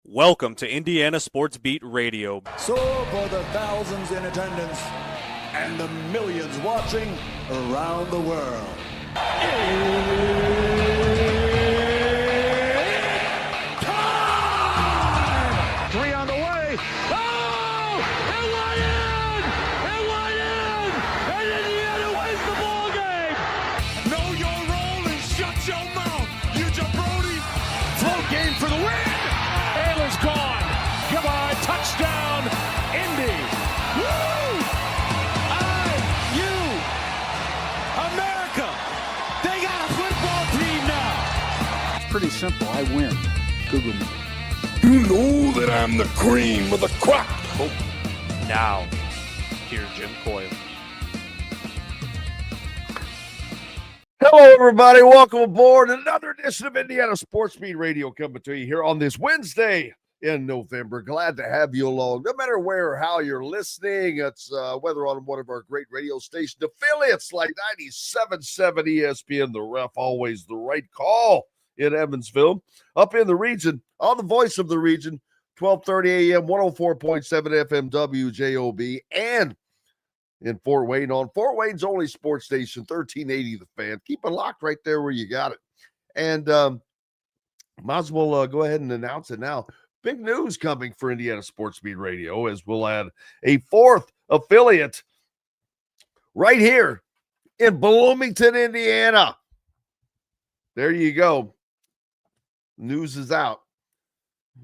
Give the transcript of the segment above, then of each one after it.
Welcome to Indiana Sports Beat Radio. So for the thousands in attendance and the millions watching around the world. Time! Three on the way. Oh! It went in! It went in! And Indiana wins the ball game! Know your role and shut your mouth, you jabroni! Float game for the win! Ayla's gone. Goodbye. Touchdown, Indy. Woo! IU. America. They got a football team now. It's pretty simple. I win. Google me. You know that I'm the cream of the crop. Now, here's Jim Coyle. Hello, everybody. Welcome aboard another edition of Indiana Sports Beat Radio coming to you here on this Wednesday in November. Glad to have you along, no matter where or how you're listening. It's whether on one of our great radio station affiliates like 97.7 ESPN, the Ref, always the right call in Evansville, up in the region, on the voice of the region, 12:30 a.m., 104.7 FM WJOB, and in Fort Wayne on Fort Wayne's only sports station, 1380 The Fan. Keep it locked right there where you got it. And might as well go ahead and announce it now. Big news coming for Indiana Sports Beat Radio as we'll add a fourth affiliate right here in Bloomington, Indiana. There you go. News is out.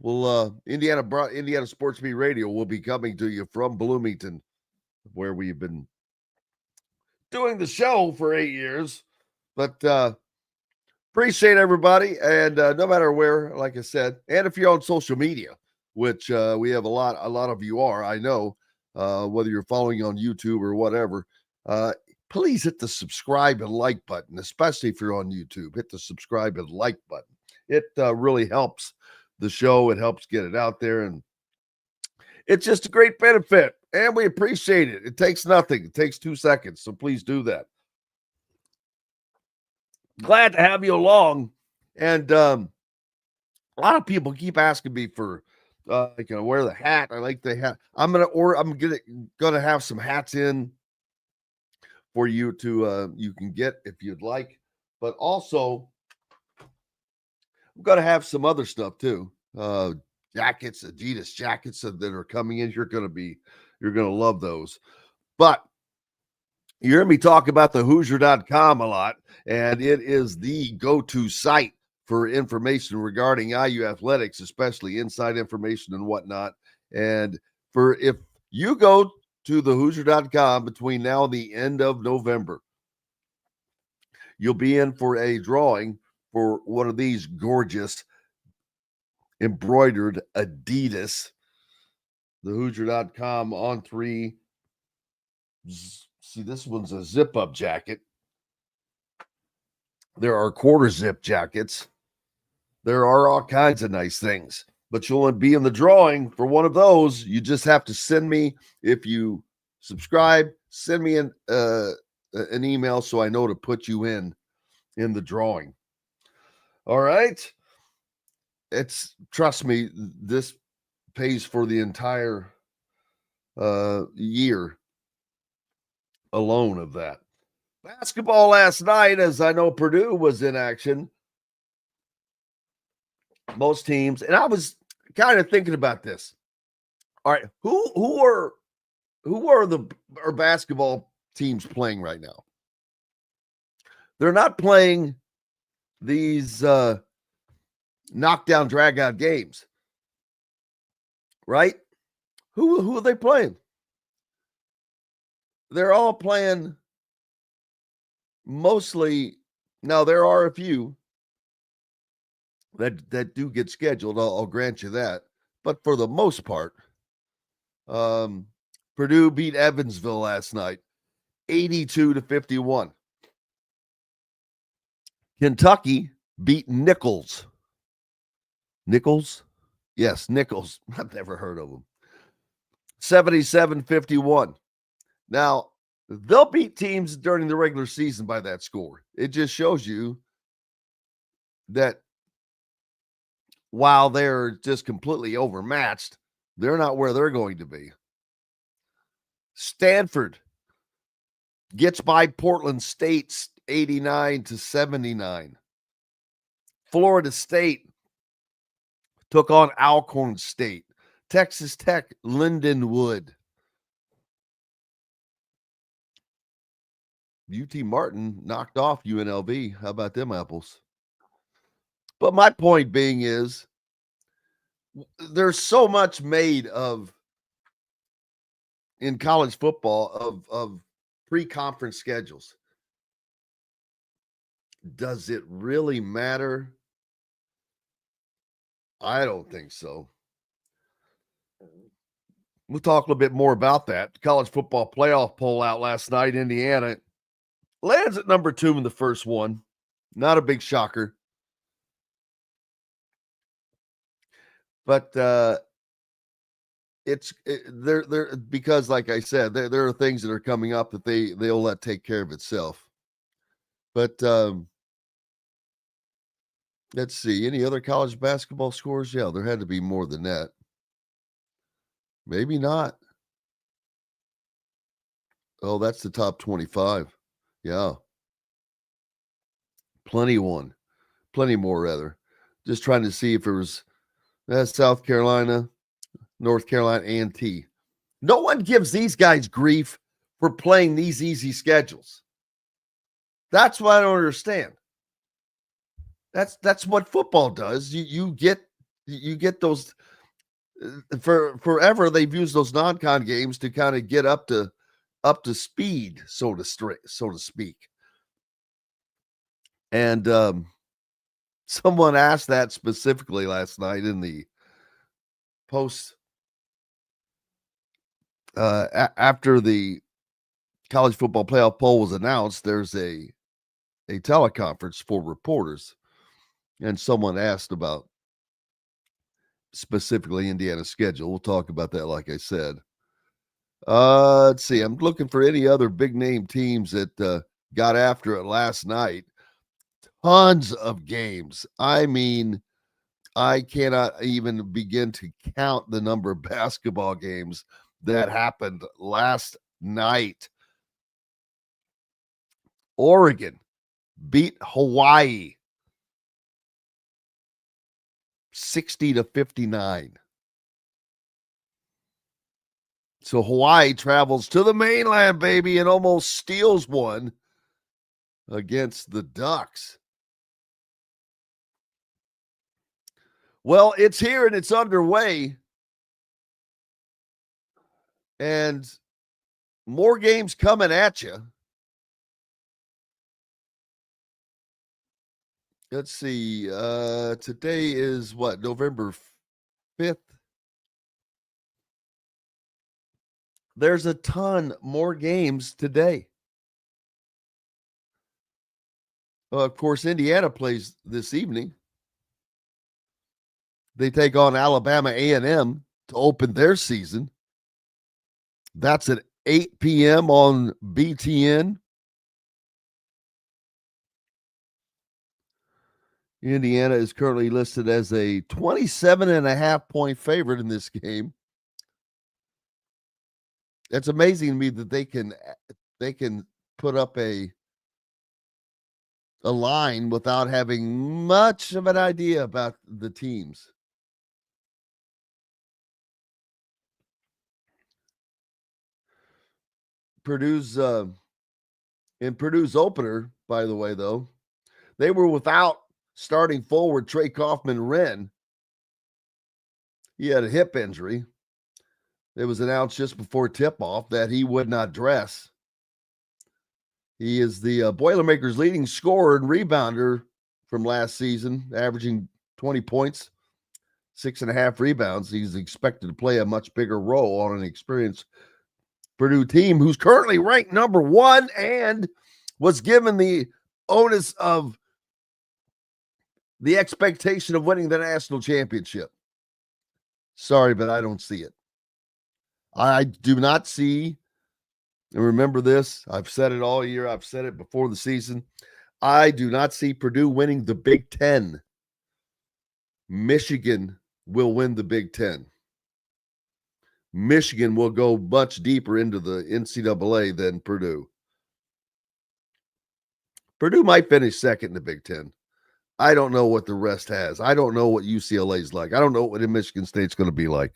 Well, Indiana Sports Beat Radio will be coming to you from Bloomington, where we've been doing the show for 8 years. But appreciate everybody. And no matter where, like I said, and if you're on social media, which we have a lot of you are, I know, whether you're following on YouTube or whatever, please hit the subscribe and like button, especially if you're on YouTube. Hit the subscribe and like button. It really helps the show. It helps get it out there. And it's just a great benefit. And we appreciate it. It takes nothing. It takes 2 seconds. So please do that. Glad to have you along. And a lot of people keep asking me for wear the hat. I like the hat. I'm gonna have some hats in for you to you can get if you'd like. But also I'm gonna have some other stuff too. Jackets, Adidas jackets that are coming in. You're gonna love those. But you hear me talk about the Hoosier.com a lot, and it is the go-to site for information regarding IU athletics, especially inside information and whatnot. And if you go to the Hoosier.com between now and the end of November, you'll be in for a drawing for one of these gorgeous embroidered Adidas, the Hoosier.com on 3. See, this one's a zip-up jacket. There are quarter zip jackets. There are all kinds of nice things, but you'll be in the drawing for one of those. You just have to send me, if you subscribe, send me an email so I know to put you in the drawing. All right. Trust me, this pays for the entire year alone of that. Basketball last night, as I know Purdue was in action. Most teams, and I was kind of thinking about this. All right, who are our basketball teams playing right now? They're not playing these knockdown, drag out games, right? Who are they playing? They're all playing mostly. Now there are a few that do get scheduled. I'll grant you that, but for the most part, Purdue beat Evansville last night, 82-51. Kentucky beat Nichols. Nichols? Yes, Nichols. I've never heard of them. 77-51. Now, they'll beat teams during the regular season by that score. It just shows you that while they're just completely overmatched, they're not where they're going to be. Stanford gets by Portland State 89-79. Florida State took on Alcorn State. Texas Tech, Lindenwood. UT Martin knocked off UNLV. How about them apples? But my point being is there's so much made of in college football of pre-conference schedules. Does it really matter? I don't think so. We'll talk a little bit more about that. College football playoff poll out last night. Indiana lands at number 2 in the first one. Not a big shocker. But they're because, like I said, there are things that are coming up that they'll let take care of itself. But let's see, any other college basketball scores? Yeah, there had to be more than that. Maybe not. Oh, that's the top 25. Yeah. Plenty more rather. Just trying to see if there was South Carolina, North Carolina, A&T. No one gives these guys grief for playing these easy schedules. That's what I don't understand. That's what football does. You get those for forever. They've used those non-con games to kind of get up to speed, so to speak. And someone asked that specifically last night in the post after the college football playoff poll was announced. There's a teleconference for reporters, and someone asked about specifically Indiana's schedule. We'll talk about that, like I said. Let's see. I'm looking for any other big name teams that got after it last night. Tons of games. I mean, I cannot even begin to count the number of basketball games that happened last night. Oregon beat Hawaii 60-59. So Hawaii travels to the mainland, baby, and almost steals one against the Ducks. Well, it's here and it's underway. And more games coming at you. Let's see. Today is what? November 5th. There's a ton more games today. Of course, Indiana plays this evening. They take on Alabama A&M to open their season. That's at 8 p.m. on BTN. Indiana is currently listed as a 27.5-point favorite in this game. It's amazing to me that they can put up a line without having much of an idea about the teams. Purdue's opener, by the way, though, they were without starting forward Trey Kaufman-Wren. He had a hip injury. It was announced just before tip-off that he would not dress. He is the Boilermakers' leading scorer and rebounder from last season, averaging 20 points, 6.5 rebounds. He's expected to play a much bigger role on an experienced Purdue team who's currently ranked number 1 and was given the onus of the expectation of winning the national championship. Sorry, but I don't see it. I do not see, and remember this, I've said it all year, I've said it before the season, I do not see Purdue winning the Big Ten. Michigan will win the Big Ten. Michigan will go much deeper into the NCAA than Purdue. Purdue might finish second in the Big Ten. I don't know what the rest has. I don't know what UCLA is like. I don't know what Michigan State's going to be like.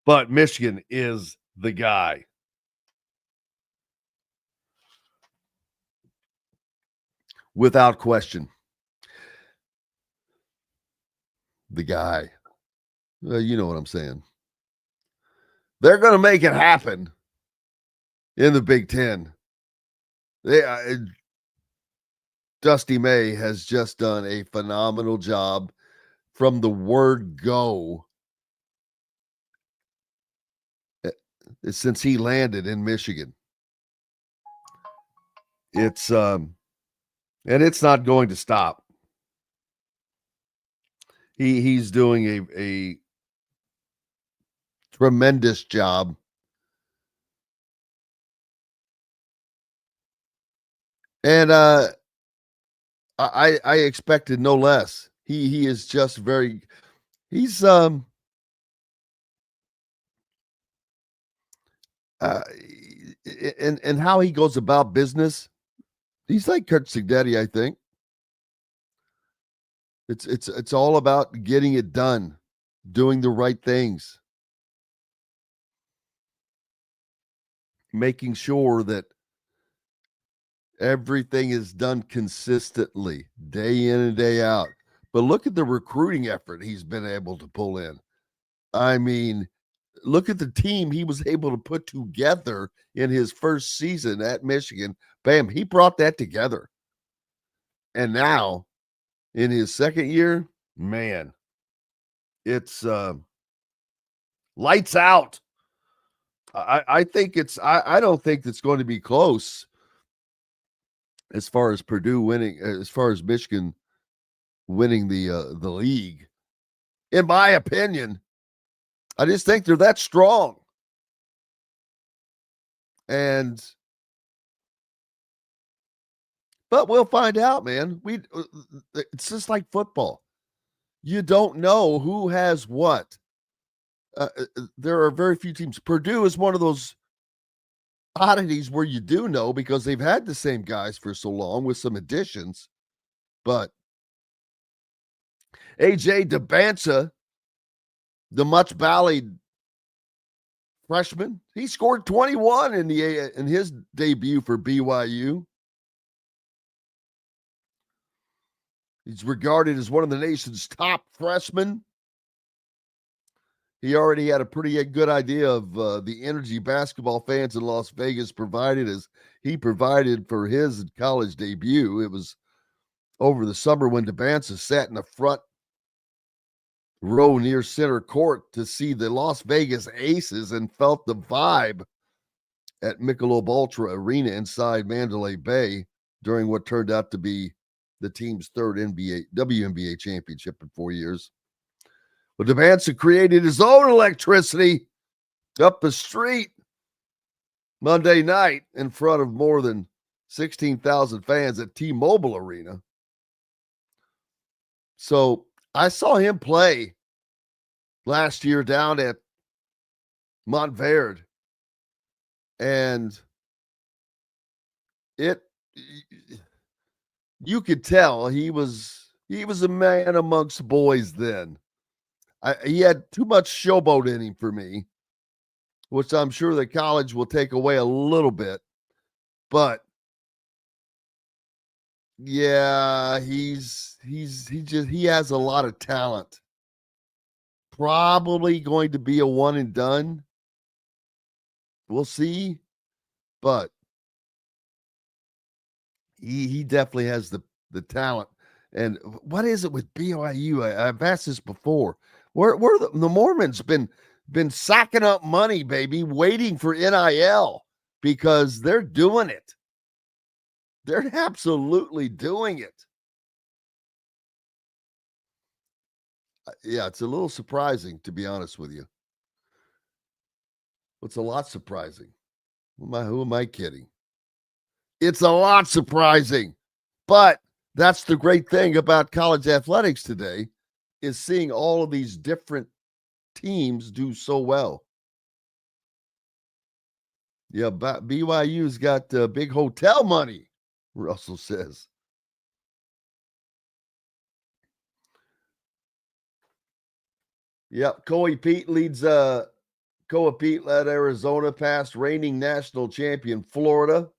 But Michigan is the guy. Without question. The guy. You know what I'm saying. They're going to make it happen in the Big Ten. Dusty May has just done a phenomenal job from the word go since he landed in Michigan. It's and it's not going to stop. He's doing a tremendous job. And I expected no less. He is just he's and how he goes about business, he's like Kurt Sigdetti, I think. It's all about getting it done, doing the right things, making sure that everything is done consistently, day in and day out. But look at the recruiting effort he's been able to pull in. I mean, look at the team he was able to put together in his first season at Michigan. Bam, he brought that together. And now, in his second year, man, it's lights out. I think I don't think it's going to be close. As far as Purdue winning, as far as Michigan winning the league, in my opinion, I just think they're that strong. But we'll find out, man. It's just like football. You don't know who has what. There are very few teams. Purdue is one of those oddities where you do know because they've had the same guys for so long with some additions. But AJ DeBanza, the much valued freshman, he scored 21 in his debut for BYU. He's regarded as one of the nation's top freshmen. He already had a pretty good idea of the energy basketball fans in Las Vegas provided as he provided for his college debut. It was over the summer when DeBanza sat in the front row near center court to see the Las Vegas Aces and felt the vibe at Michelob Ultra Arena inside Mandalay Bay during what turned out to be the team's third WNBA championship in 4 years. Well, DeBanza created his own electricity up the street Monday night in front of more than 16,000 fans at T-Mobile Arena. So I saw him play last year down at Montverde, and you could tell he was a man amongst boys then. He had too much showboat in him for me, which I'm sure the college will take away a little bit. But yeah, he has a lot of talent. Probably going to be a one and done. We'll see. But he definitely has the talent. And what is it with BYU? I've asked this before. Where the Mormons been sacking up money, baby, waiting for NIL because they're doing it. They're absolutely doing it. Yeah, it's a little surprising, to be honest with you. It's a lot surprising. Who am I kidding? It's a lot surprising. But that's the great thing about college athletics today. is seeing all of these different teams do so well. Yeah, BYU's got big hotel money, Russell says. Yep, Coyle Pete leads Coyle Pete led Arizona past reigning national champion Florida.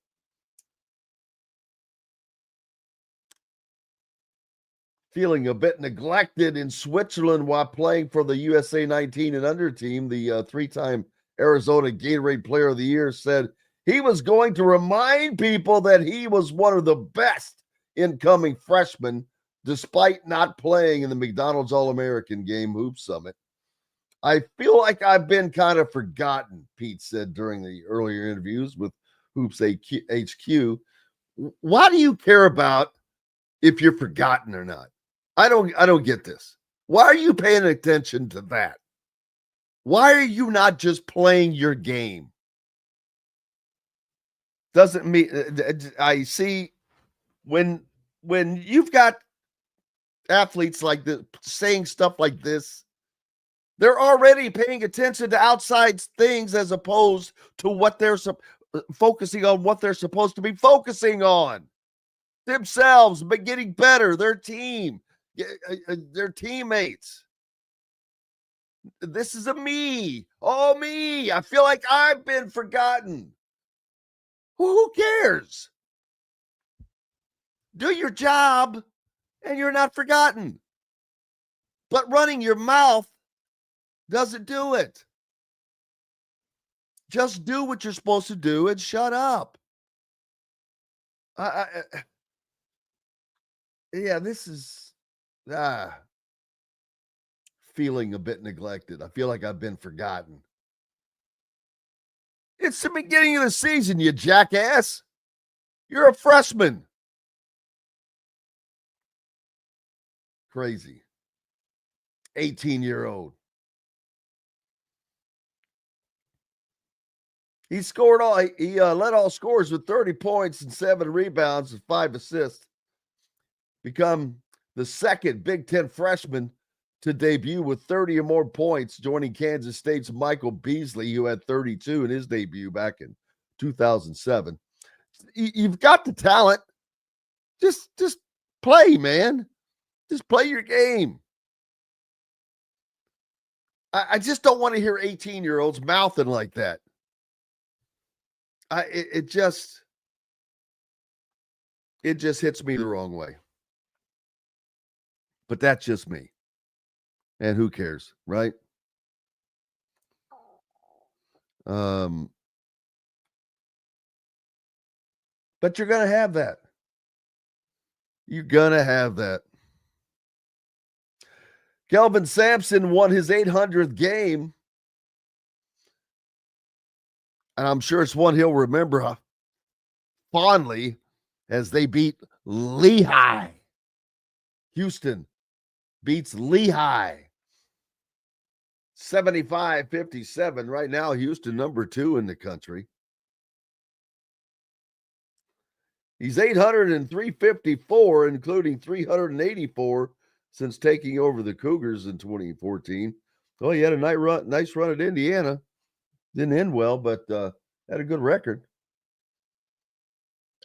Feeling a bit neglected in Switzerland while playing for the USA 19 and under team, the three-time Arizona Gatorade Player of the Year said he was going to remind people that he was one of the best incoming freshmen, despite not playing in the McDonald's All-American Game Hoop Summit. I feel like I've been kind of forgotten, Pete said during the earlier interviews with Hoops HQ. Why do you care about if you're forgotten or not? I don't get this. Why are you paying attention to that? Why are you not just playing your game? Doesn't mean I see when you've got athletes like this saying stuff like this, they're already paying attention to outside things as opposed to what they're focusing on, what they're supposed to be focusing on. Themselves, but getting better, their team, their teammates. This is a me. Oh, me. I feel like I've been forgotten. Who cares? Do your job and you're not forgotten. But running your mouth doesn't do it. Just do what you're supposed to do and shut up. Yeah, this is feeling a bit neglected. I feel like I've been forgotten. It's the beginning of the season, you jackass. You're a freshman. Crazy. 18-year-old. He scored he led all scores with 30 points and 7 rebounds and 5 assists. Become the second Big Ten freshman to debut with 30 or more points, joining Kansas State's Michael Beasley, who had 32 in his debut back in 2007. You've got the talent. Just play, man. Just play your game. I just don't want to hear 18-year-olds mouthing like that. It just hits me the wrong way. But that's just me. And who cares, right? But you're going to have that. You're going to have that. Kelvin Sampson won his 800th game. And I'm sure it's one he'll remember fondly as they beat Lehigh. Houston beats Lehigh 75-57. Right now, Houston number 2 in the country. He's 800 and 354, including 384 since taking over the Cougars in 2014. Oh, he had a nice run at Indiana. Didn't end well, but had a good record.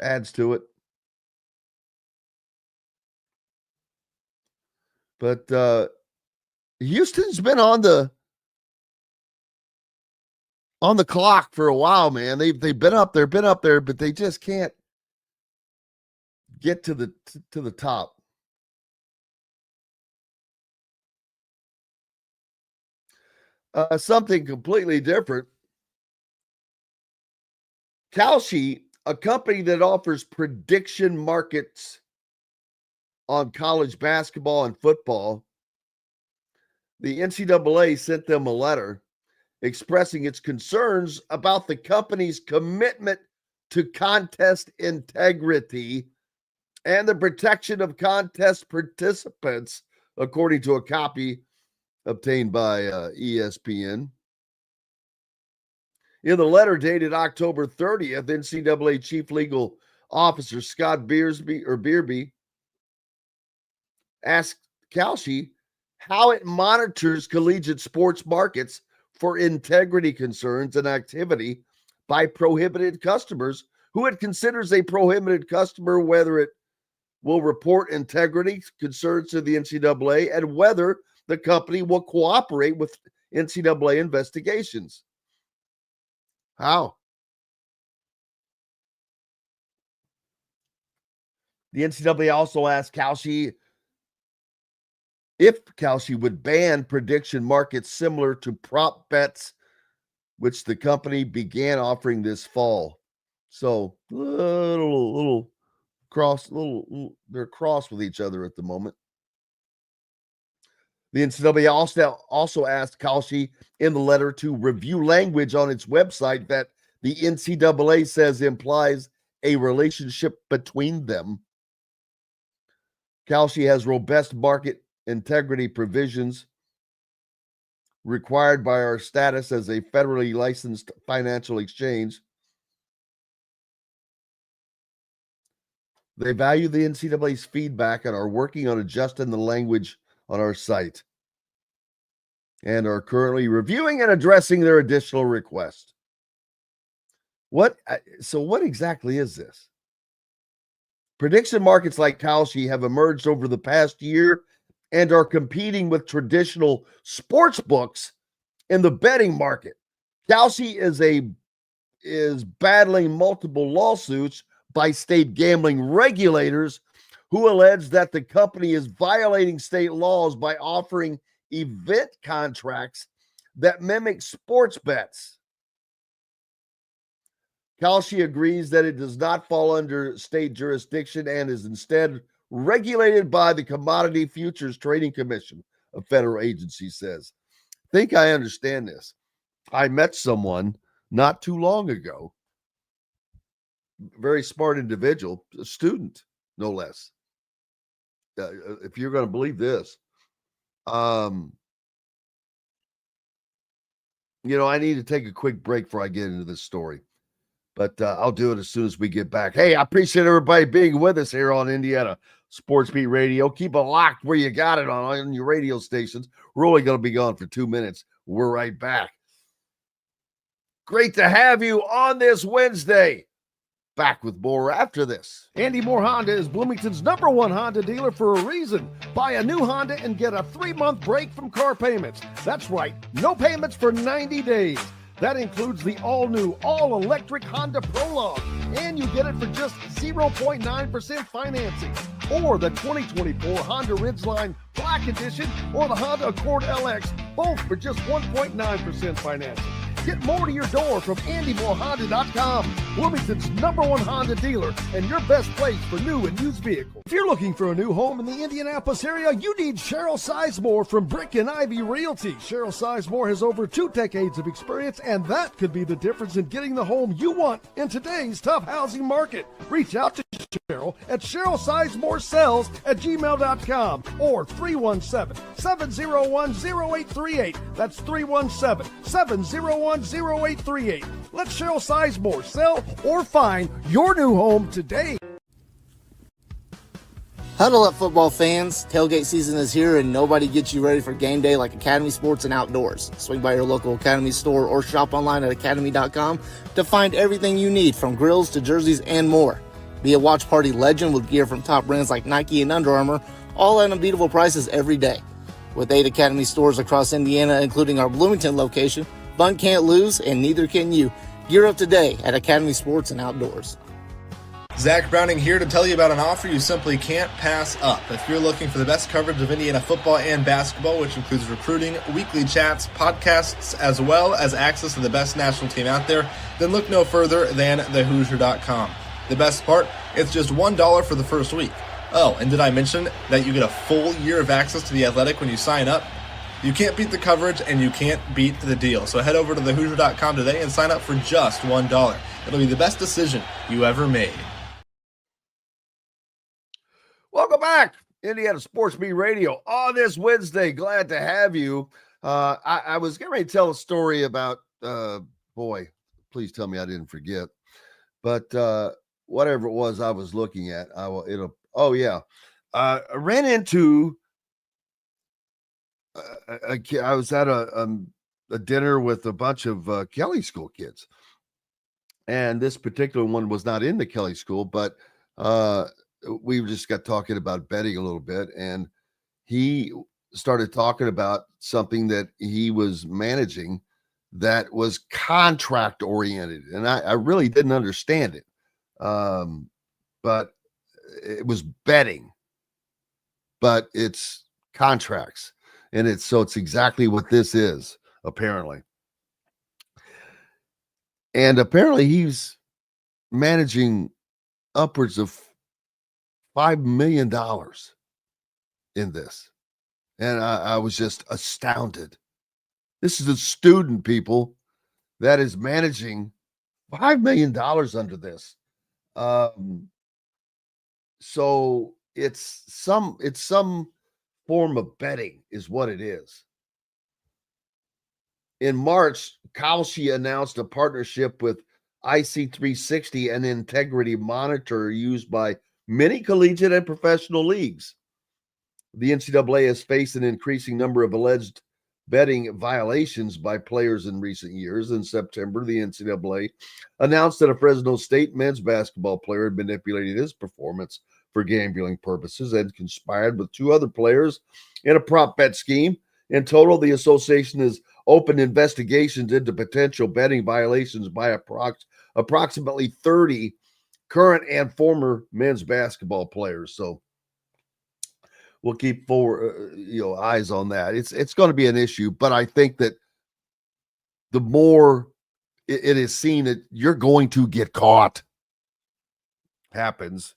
Adds to it. But Houston's been on the clock for a while, man. They've been up there, but they just can't get to the top. Something completely different. Kalshi, a company that offers prediction markets on college basketball and football, the NCAA sent them a letter expressing its concerns about the company's commitment to contest integrity and the protection of contest participants, according to a copy obtained by ESPN. In the letter dated October 30th, NCAA Chief Legal Officer Scott Beerby asked Kalshi how it monitors collegiate sports markets for integrity concerns and activity by prohibited customers, who it considers a prohibited customer, whether it will report integrity concerns to the NCAA and whether the company will cooperate with NCAA investigations. How? The NCAA also asked Kalshi if Kalshi would ban prediction markets similar to prop bets, which the company began offering this fall. So little cross, they're cross with each other at the moment. The NCAA also asked Kalshi in the letter to review language on its website that the NCAA says implies a relationship between them. Kalshi has robust market integrity provisions required by our status as a federally licensed financial exchange. They value the NCAA's feedback and are working on adjusting the language on our site and are currently reviewing and addressing their additional request. What exactly is this? Prediction markets like Kalshi have emerged over the past year and are competing with traditional sports books in the betting market. Kalshi is battling multiple lawsuits by state gambling regulators who allege that the company is violating state laws by offering event contracts that mimic sports bets. Kalshi agrees that it does not fall under state jurisdiction and is instead regulated by the Commodity Futures Trading Commission, a federal agency says. I think I understand this. I met someone not too long ago, very smart individual, a student, no less. If you're going to believe this, I need to take a quick break before I get into this story. But I'll do it as soon as we get back. Hey, I appreciate everybody being with us here on Indiana Sports Beat Radio. Keep it locked where you got it on your radio stations. We're only going to be gone for 2 minutes. We're right back. Great to have you on this Wednesday. Back with more after this. Andy Moore Honda is Bloomington's #1 Honda dealer for a reason. Buy a new Honda and get a 3-month break from car payments. That's right, no payments for 90 days. That includes the all-new, all-electric Honda Prologue, and you get it for just 0.9% financing. Or the 2024 Honda Ridgeline Black Edition or the Honda Accord LX, both for just 1.9% financing. Get more to your door from AndyMooreHonda.com, Bloomington's #1 Honda dealer and your best place for new and used vehicles. If you're looking for a new home in the Indianapolis area, you need Cheryl Sizemore from Brick and Ivy Realty. Cheryl Sizemore has over 2 decades of experience, and that could be the difference in getting the home you want in today's tough housing market. Reach out to Cheryl at CherylSizemooreSells@gmail.com or 317-701-0838. That's 317-701-0838. Let Cheryl Sizemore sell or find your new home today. Huddle up, football fans. Tailgate season is here, and nobody gets you ready for game day like Academy Sports and Outdoors. Swing by your local Academy store or shop online at academy.com to find everything you need, from grills to jerseys and more. Be a watch party legend with gear from top brands like Nike and Under Armour, all at unbeatable prices every day. With 8 Academy stores across Indiana, including our Bloomington location, fun can't lose, and neither can you. Gear up today at Academy Sports and Outdoors. Zach Browning here to tell you about an offer you simply can't pass up. If you're looking for the best coverage of Indiana football and basketball, which includes recruiting, weekly chats, podcasts, as well as access to the best national team out there, then look no further than thehoosier.com. The best part, it's just $1 for the first week. Oh, and did I mention that you get a full year of access to The Athletic when you sign up? You can't beat the coverage, and you can't beat the deal. So head over to thehoosier.com today and sign up for just $1. It'll be the best decision you ever made. Welcome back, Indiana Sports Beat Radio on this Wednesday. Glad to have you. I was getting ready to tell a story about, please tell me I didn't forget. But whatever it was I was looking at, I ran into I was at a dinner with a bunch of Kelly School kids, and this particular one was not in the Kelly School, but we just got talking about betting a little bit, and he started talking about something that he was managing that was contract oriented, and I really didn't understand it, but it was betting, but it's contracts, and it's exactly what this is, apparently. And apparently he's managing upwards of $5 million in this. And I was just astounded. This is a student, people, that is managing $5 million under this. So it's some form of betting is what it is. In March, Kalshi announced a partnership with IC360, an integrity monitor used by many collegiate and professional leagues. The NCAA has faced an increasing number of alleged betting violations by players in recent years. In September, the NCAA announced that a Fresno State men's basketball player had manipulated his performance for gambling purposes and conspired with two other players in a prop bet scheme. In total, the association has opened investigations into potential betting violations by approximately 30 current and former men's basketball players. So we'll keep eyes on that. It's going to be an issue, but I think that the more it is seen that you're going to get caught happens,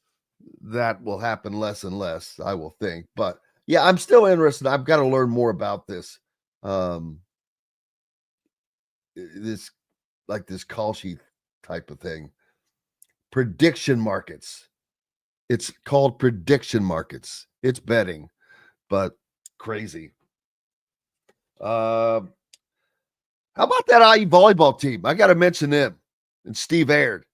that will happen less and less, I will think. But yeah, I'm still interested. I've got to learn more about this. This call sheet type of thing. Prediction markets. It's called prediction markets. It's betting, but crazy. How about that IU volleyball team? I got to mention them. And Steve Aird.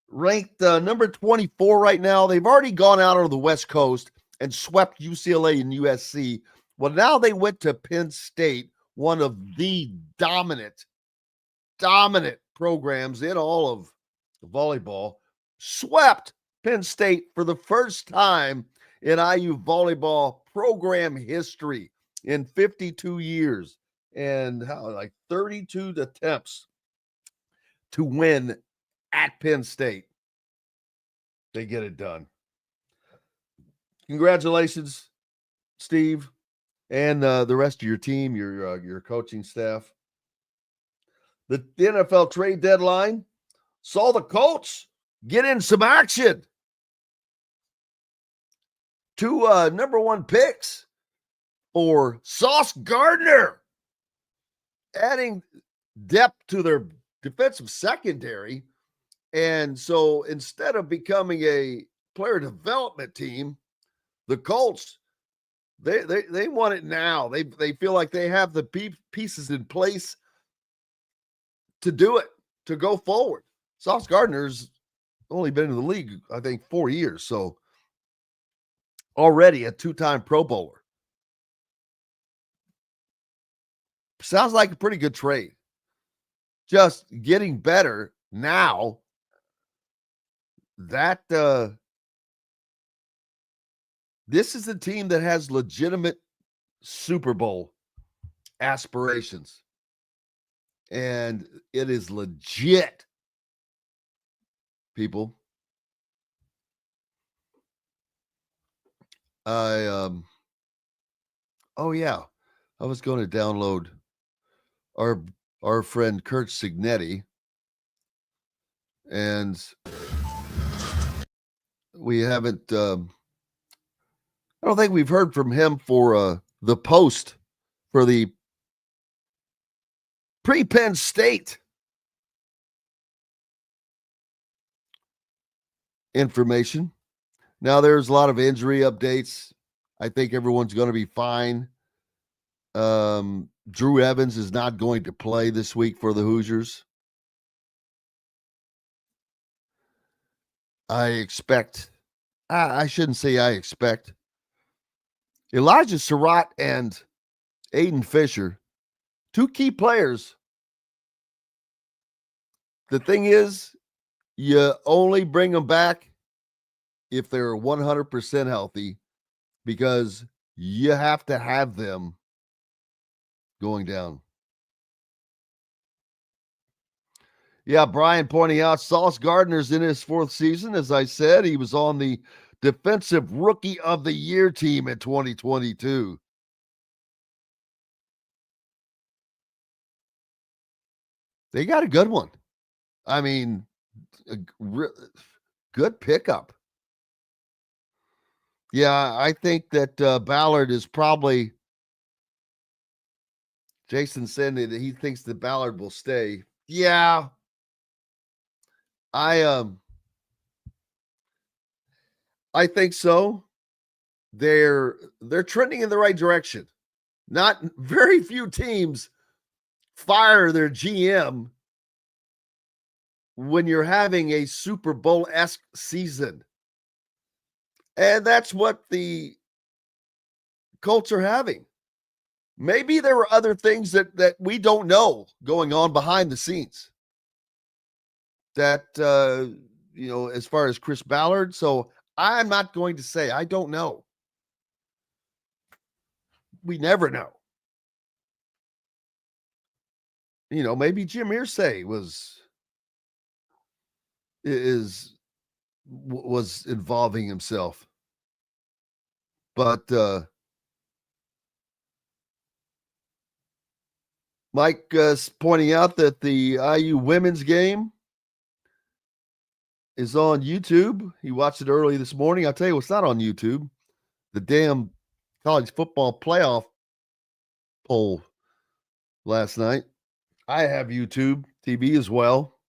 Ranked number 24 right now. They've already gone out on the West Coast and swept UCLA and USC. Well, now they went to Penn State, one of the dominant programs in all of volleyball. Swept Penn State for the first time in IU volleyball program history in 52 years. And 32 attempts to win at Penn State. They get it done. Congratulations, Steve, and the rest of your team, your coaching staff. The NFL trade deadline saw the Colts get in some action. Two number one picks for Sauce Gardner, adding depth to their defensive secondary. And so instead of becoming a player development team, the Colts, they want it now. They feel like they have the pieces in place to do it, to go forward. Sauce Gardner's only been in the league, I think, 4 years. So already a two-time Pro Bowler. Sounds like a pretty good trade. Just getting better now. That this is a team that has legitimate Super Bowl aspirations. And it is legit, people. I was going to download our friend Kurt Signetti, and we haven't I don't think we've heard from him for the post for the pre-Penn State information. Now there's a lot of injury updates. I think everyone's going to be fine. Drew Evans is not going to play this week for the Hoosiers. I shouldn't say I expect. Elijah Surratt and Aiden Fisher, two key players. The thing is, you only bring them back if they're 100% healthy, because you have to have them going down. Yeah, Brian pointing out Sauce Gardner's in his fourth season. As I said, he was on the Defensive Rookie of the Year team in 2022. They got a good one. I mean, good pickup. Yeah, I think that Ballard is probably. Jason said that he thinks that Ballard will stay. Yeah, I think so. They're trending in the right direction. Not very few teams fire their GM when you're having a Super Bowl-esque season. And that's what the Colts are having. Maybe there were other things that we don't know going on behind the scenes. That, as far as Chris Ballard. So I'm not going to say, I don't know. We never know. Maybe Jim Irsay was involving himself. But Mike pointing out that the IU women's game is on YouTube. He watched it early this morning. I'll tell you what's not on YouTube. The damn college football playoff poll last night. I have YouTube TV as well.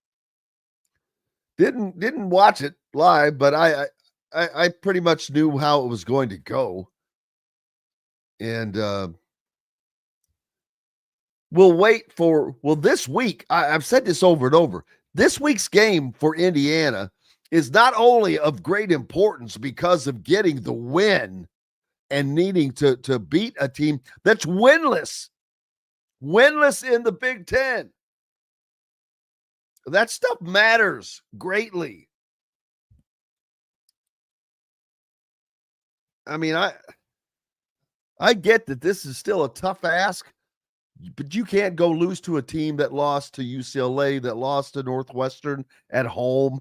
Didn't watch it live, but I pretty much knew how it was going to go. And we'll wait for this week. I've said this over and over. This week's game for Indiana is not only of great importance because of getting the win and needing to beat a team that's winless in the Big Ten. That stuff matters greatly. I mean, I get that this is still a tough ask, but you can't go lose to a team that lost to UCLA, that lost to Northwestern at home,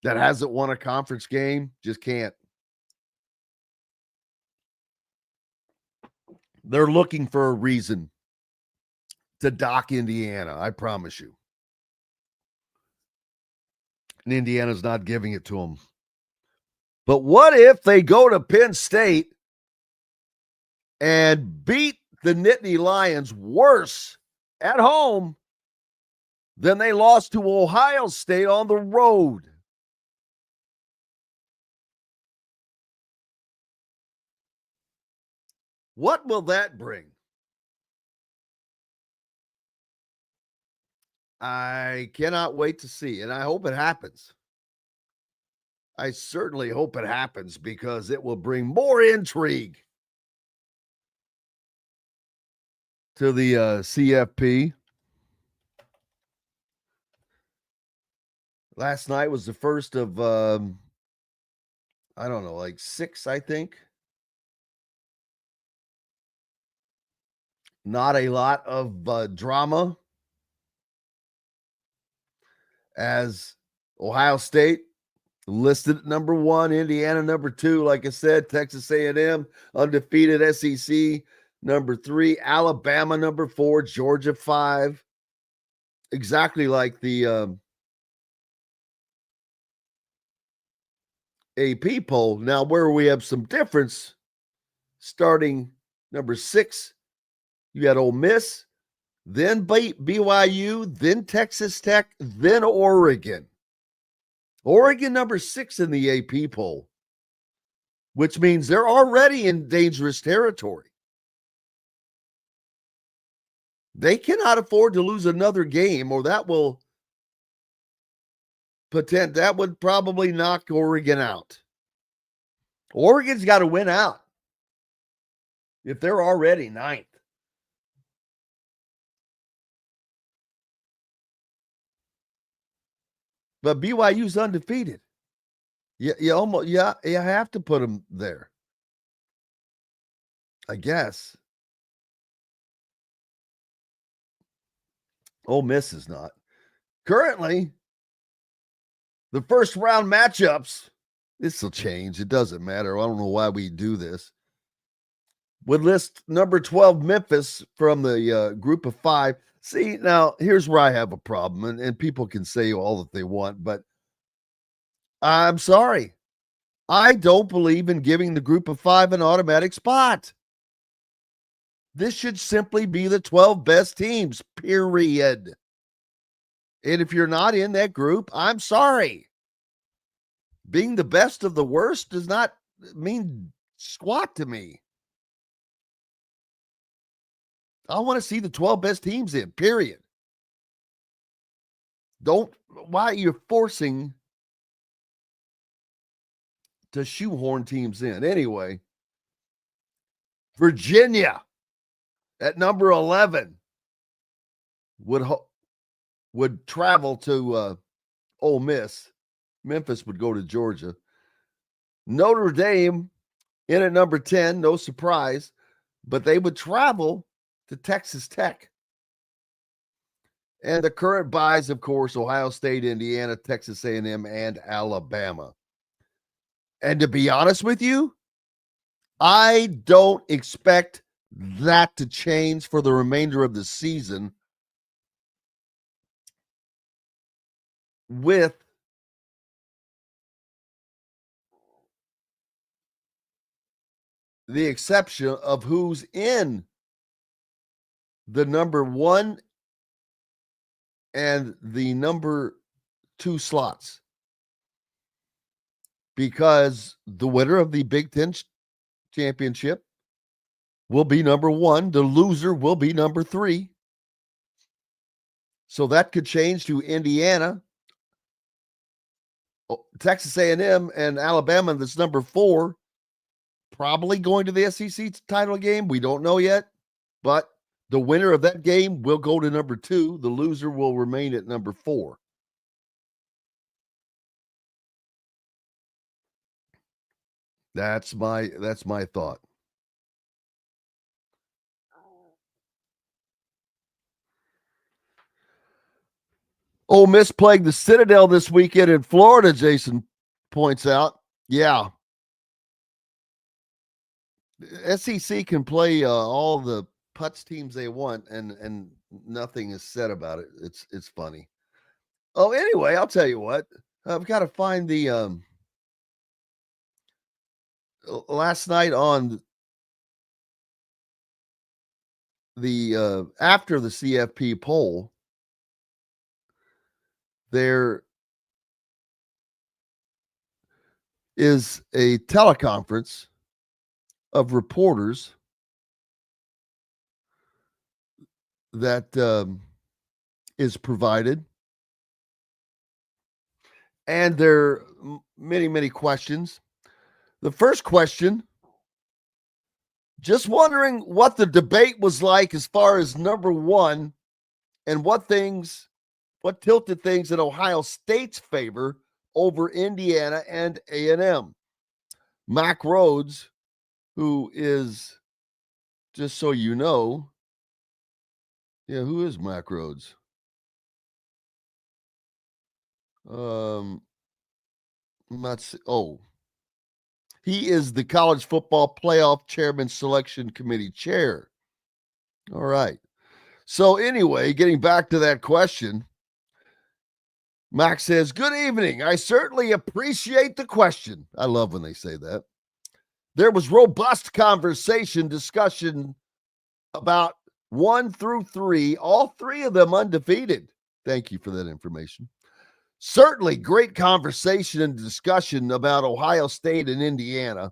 that hasn't won a conference game. Just can't. They're looking for a reason to dock Indiana, I promise you. And Indiana's not giving it to them. But what if they go to Penn State and beat the Nittany Lions worse at home than they lost to Ohio State on the road? What will that bring? I cannot wait to see, and I hope it happens. I certainly hope it happens because it will bring more intrigue to the CFP. Last night was the first of, like 6, I think. Not a lot of drama, as Ohio State listed at number 1, Indiana number 2. Like I said, Texas A&M undefeated, SEC number 3, Alabama number 4, Georgia 5. Exactly like the AP poll. Now, where we have some difference, starting number 6, you had Ole Miss, then BYU, then Texas Tech, then Oregon. Oregon number 6 in the AP poll, which means they're already in dangerous territory. They cannot afford to lose another game, or that would probably knock Oregon out. Oregon's got to win out. if they're already ninth. But BYU's undefeated. You have to put them there, I guess. Ole Miss is not. Currently, the first round matchups, this will change. It doesn't matter. I don't know why we do this. Would list number 12 Memphis from the group of 5. See, now here's where I have a problem, and people can say all that they want, but I'm sorry. I don't believe in giving the group of 5 an automatic spot. This should simply be the 12 best teams, period. And if you're not in that group, I'm sorry. Being the best of the worst does not mean squat to me. I want to see the 12 best teams in, period. Why are you forcing to shoehorn teams in? Anyway, Virginia at number 11 would travel to Ole Miss. Memphis would go to Georgia. Notre Dame in at number 10, no surprise, but they would travel to Texas Tech. And the current buys, of course, Ohio State, Indiana, Texas A&M, and Alabama. And to be honest with you, I don't expect that to change for the remainder of the season, with the exception of who's in the number 1 and the number 2 slots. Because the winner of the Big Ten championship will be number 1. The loser will be number 3. So that could change to Indiana, Texas A&M, and Alabama. That's number 4. Probably going to the SEC title game. We don't know yet. But the winner of that game will go to number 2. The loser will remain at number 4. That's my thought. Ole Miss playing the Citadel this weekend in Florida, Jason points out. Yeah. SEC can play all the Putz teams they want, and nothing is said about it. It's funny. Oh, anyway, I'll tell you what. I've got to find the last night on the after the CFP poll, there is a teleconference of reporters that is provided. And there are many, many questions. The first question, just wondering what the debate was like as far as number 1 and what tilted things in Ohio State's favor over Indiana and A&M. Mac Rhodes, who is, just so you know, who is Mac Rhodes? He is the College Football Playoff Chairman Selection Committee Chair. All right. So anyway, getting back to that question, Max says, "Good evening. I certainly appreciate the question." I love when they say that. There was robust discussion about 1 through 3, all 3 of them undefeated. Thank you for that information. Certainly great conversation and discussion about Ohio State and Indiana.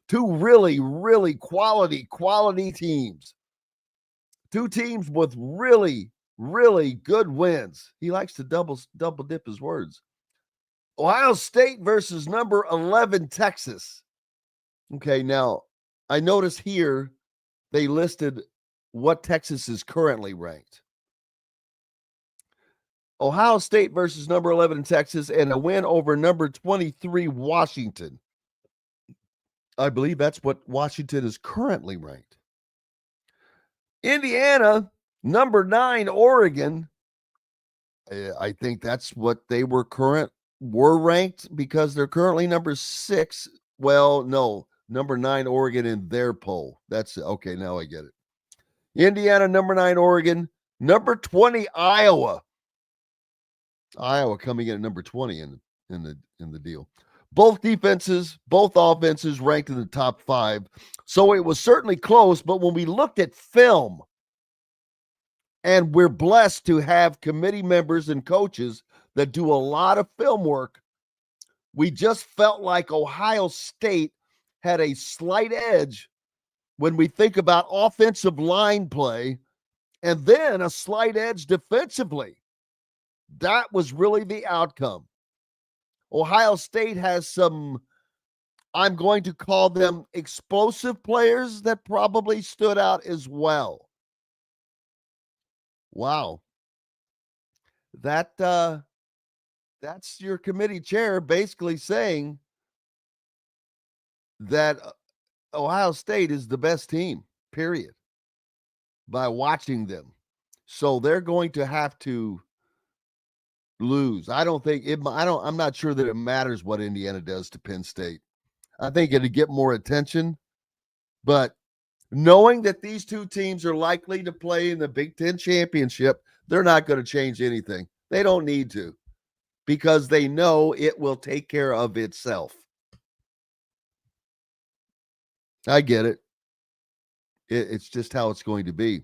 2 really, really quality teams. 2 teams with really, really good wins. He likes to double dip his words. Ohio State versus number 11 Texas. Okay, now I notice here they listed what Texas is currently ranked. Ohio State versus number 11 in Texas and a win over number 23 Washington. I believe that's what Washington is currently ranked. Indiana, number 9 Oregon. I think that's what they were ranked because they're currently number 6. Well, no, number 9 Oregon in their poll. That's okay. Now I get it. Indiana, number 9 Oregon, number 20 Iowa. Iowa coming in at number 20 in the deal. Both defenses, both offenses ranked in the top 5. So it was certainly close, but when we looked at film, and we're blessed to have committee members and coaches that do a lot of film work, we just felt like Ohio State had a slight edge when we think about offensive line play, and then a slight edge defensively. That was really the outcome. Ohio State has some, I'm going to call them explosive players that probably stood out as well. Wow. That's your committee chair basically saying that Ohio State is the best team, period, by watching them. So they're going to have to lose. I'm not sure that it matters what Indiana does to Penn State. I think it'd get more attention, but knowing that these two teams are likely to play in the Big Ten championship, they're not going to change anything. They don't need to because they know it will take care of itself. I get it. It's just how it's going to be.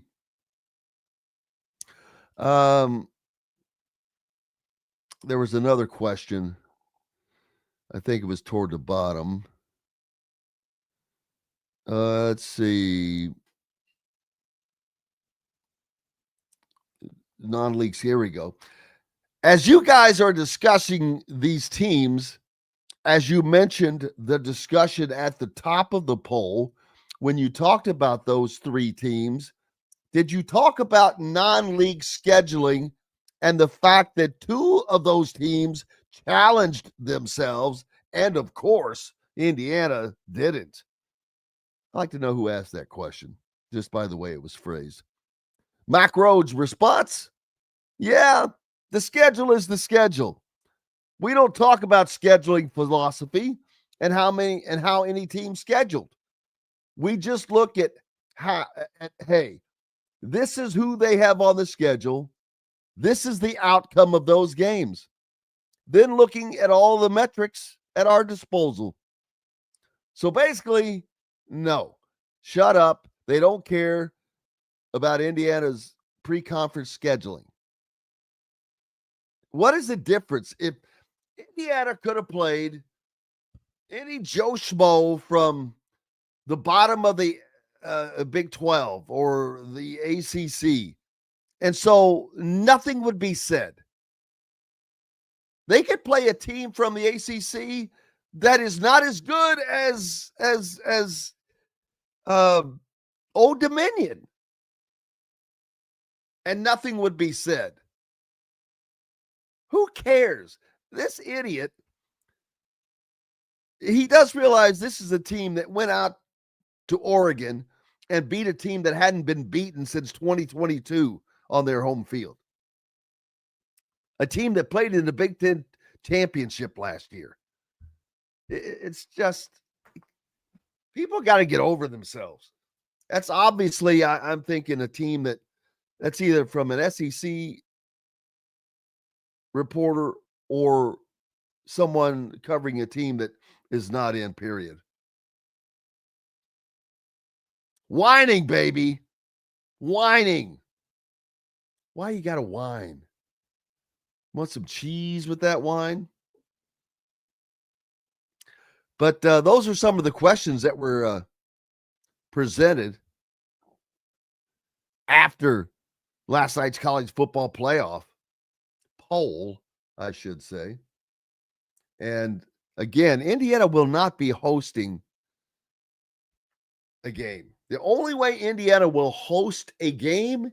There was another question. I think it was toward the bottom. Let's see. Non-leagues. Here we go. As you guys are discussing these teams, as you mentioned the discussion at the top of the poll, when you talked about those 3 teams, did you talk about non-league scheduling and the fact that 2 of those teams challenged themselves, and of course, Indiana didn't? I'd like to know who asked that question, just by the way it was phrased. Mac Rhodes' response? Yeah, the schedule is the schedule. We don't talk about scheduling philosophy and how any team scheduled. We just look at hey, this is who they have on the schedule. This is the outcome of those games. Then looking at all the metrics at our disposal. So basically, no, shut up. They don't care about Indiana's pre-conference scheduling. What is the difference if Indiana could have played any Joe Schmo from the bottom of the Big 12 or the ACC, and so nothing would be said? They could play a team from the ACC that is not as good as Old Dominion, and nothing would be said. Who cares? This idiot, he does realize this is a team that went out to Oregon and beat a team that hadn't been beaten since 2022 on their home field. A team that played in the Big Ten championship last year. It's just, people got to get over themselves. That's obviously, I'm thinking, a team that's either from an SEC reporter or someone covering a team that is not in, period. Whining, baby. Whining. Why you got to whine? Want some cheese with that wine? But those are some of the questions that were presented after last night's college football playoff poll, I should say. And again, Indiana will not be hosting a game. The only way Indiana will host a game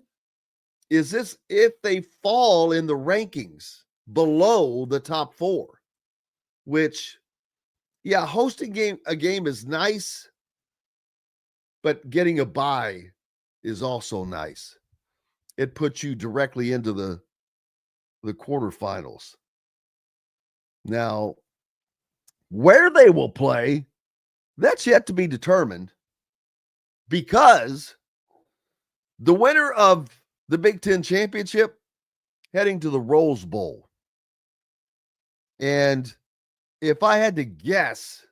is this if they fall in the rankings below the top 4, which, yeah, hosting a game is nice, but getting a bye is also nice. It puts you directly into the quarterfinals. Now, where they will play, that's yet to be determined, because the winner of the Big Ten championship heading to the Rose Bowl. And if I had to guess,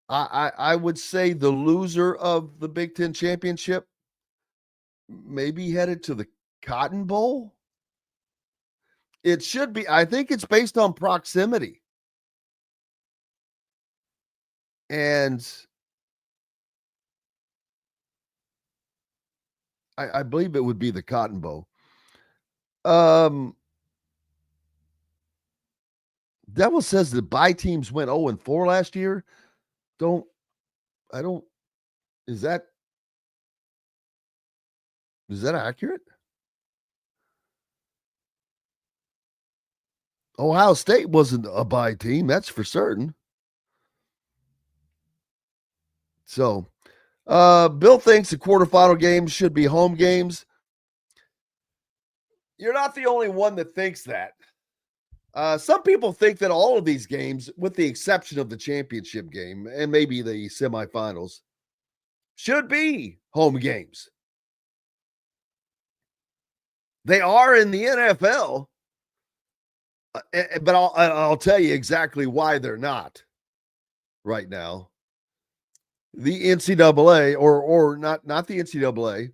I would say the loser of the Big Ten championship maybe headed to the Cotton Bowl. It should be. I think it's based on proximity. And I believe it would be the Cotton Bowl. Devil says the bye teams went 0-4 last year. Is that accurate? Ohio State wasn't a bye team, that's for certain. So, Bill thinks the quarterfinal games should be home games. You're not the only one that thinks that. Some people think that all of these games, with the exception of the championship game and maybe the semifinals, should be home games. They are in the NFL, but I'll tell you exactly why they're not right now. The NCAA, or not the NCAA,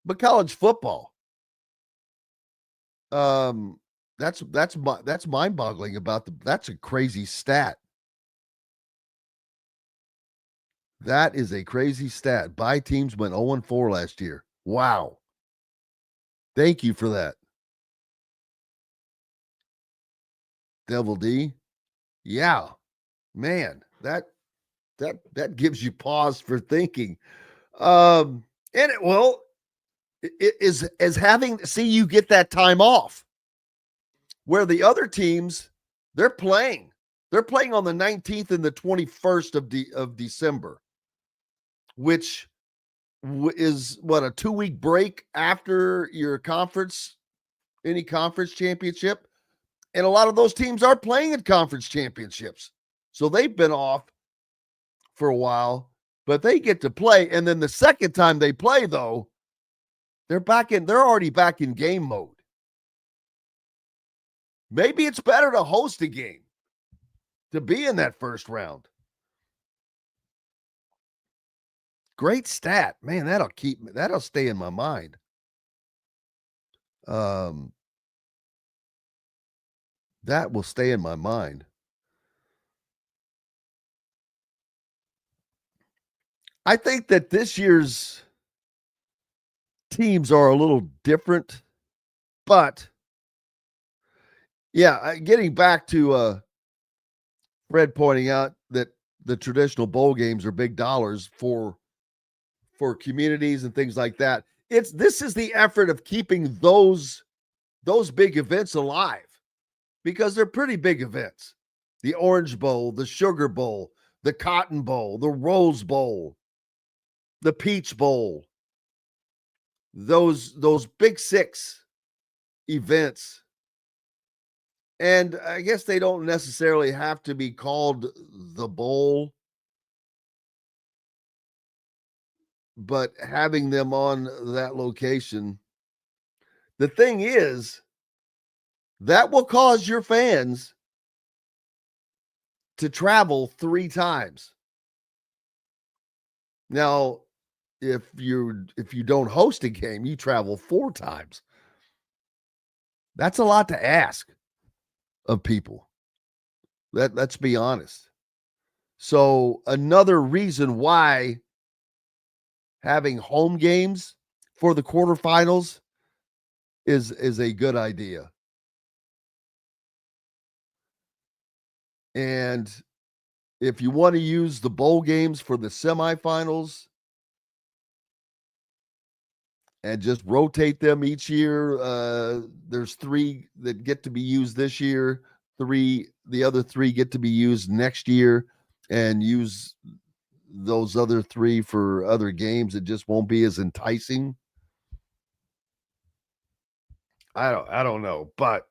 but college football. That's mind-boggling that's a crazy stat. That is a crazy stat. Bye teams went 0-4 last year. Wow. Thank you for that. Devil D. Yeah. Man, that gives you pause for thinking. And it is having, you get that time off where the other teams, they're playing on the 19th and the 21st of December, which is what, a 2-week break after your any conference championship. And a lot of those teams are playing in conference championships. So they've been off for a while, but they get to play. And then the second time they play, though, they're already back in game mode. Maybe it's better to host a game, to be in that first round. Great stat. Man, that'll stay in my mind. That will stay in my mind. I think that this year's teams are a little different, but yeah, getting back to Fred pointing out that the traditional bowl games are big dollars for communities and things like that. This is the effort of keeping those big events alive, because they're pretty big events. The Orange Bowl, the Sugar Bowl, the Cotton Bowl, the Rose Bowl, the Peach Bowl. Those Big Six events. And I guess they don't necessarily have to be called the bowl, but having them on that location, the thing is, that will cause your fans to travel 3 times. Now, if you don't host a game, you travel 4 times. That's a lot to ask of people. Let's be honest. So another reason why having home games for the quarterfinals is a good idea. And if you want to use the bowl games for the semifinals and just rotate them each year, there's 3 that get to be used this year. The other 3 get to be used next year, and use those other 3 for other games. It just won't be as enticing. I don't know, but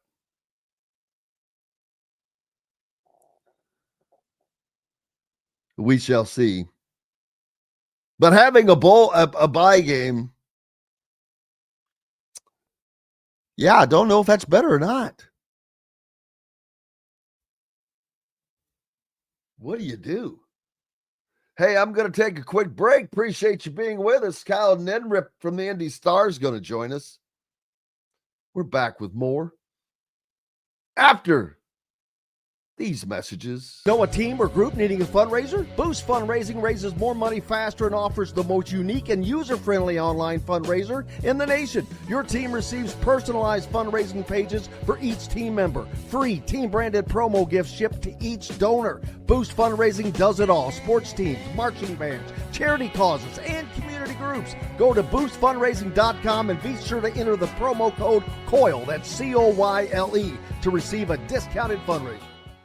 we shall see. But having a bye game, yeah, I don't know if that's better or not. What do you do? Hey, I'm going to take a quick break. Appreciate you being with us. Kyle Neddenriep from the Indy Star is going to join us. We're back with more after these messages. Know a team or group needing a fundraiser? Boost Fundraising raises more money faster and offers the most unique and user-friendly online fundraiser in the nation. Your team receives personalized fundraising pages for each team member. Free team-branded promo gifts shipped to each donor. Boost Fundraising does it all. Sports teams, marching bands, charity causes, and community groups. Go to boostfundraising.com and be sure to enter the promo code COYLE, that's COYLE, to receive a discounted fundraiser.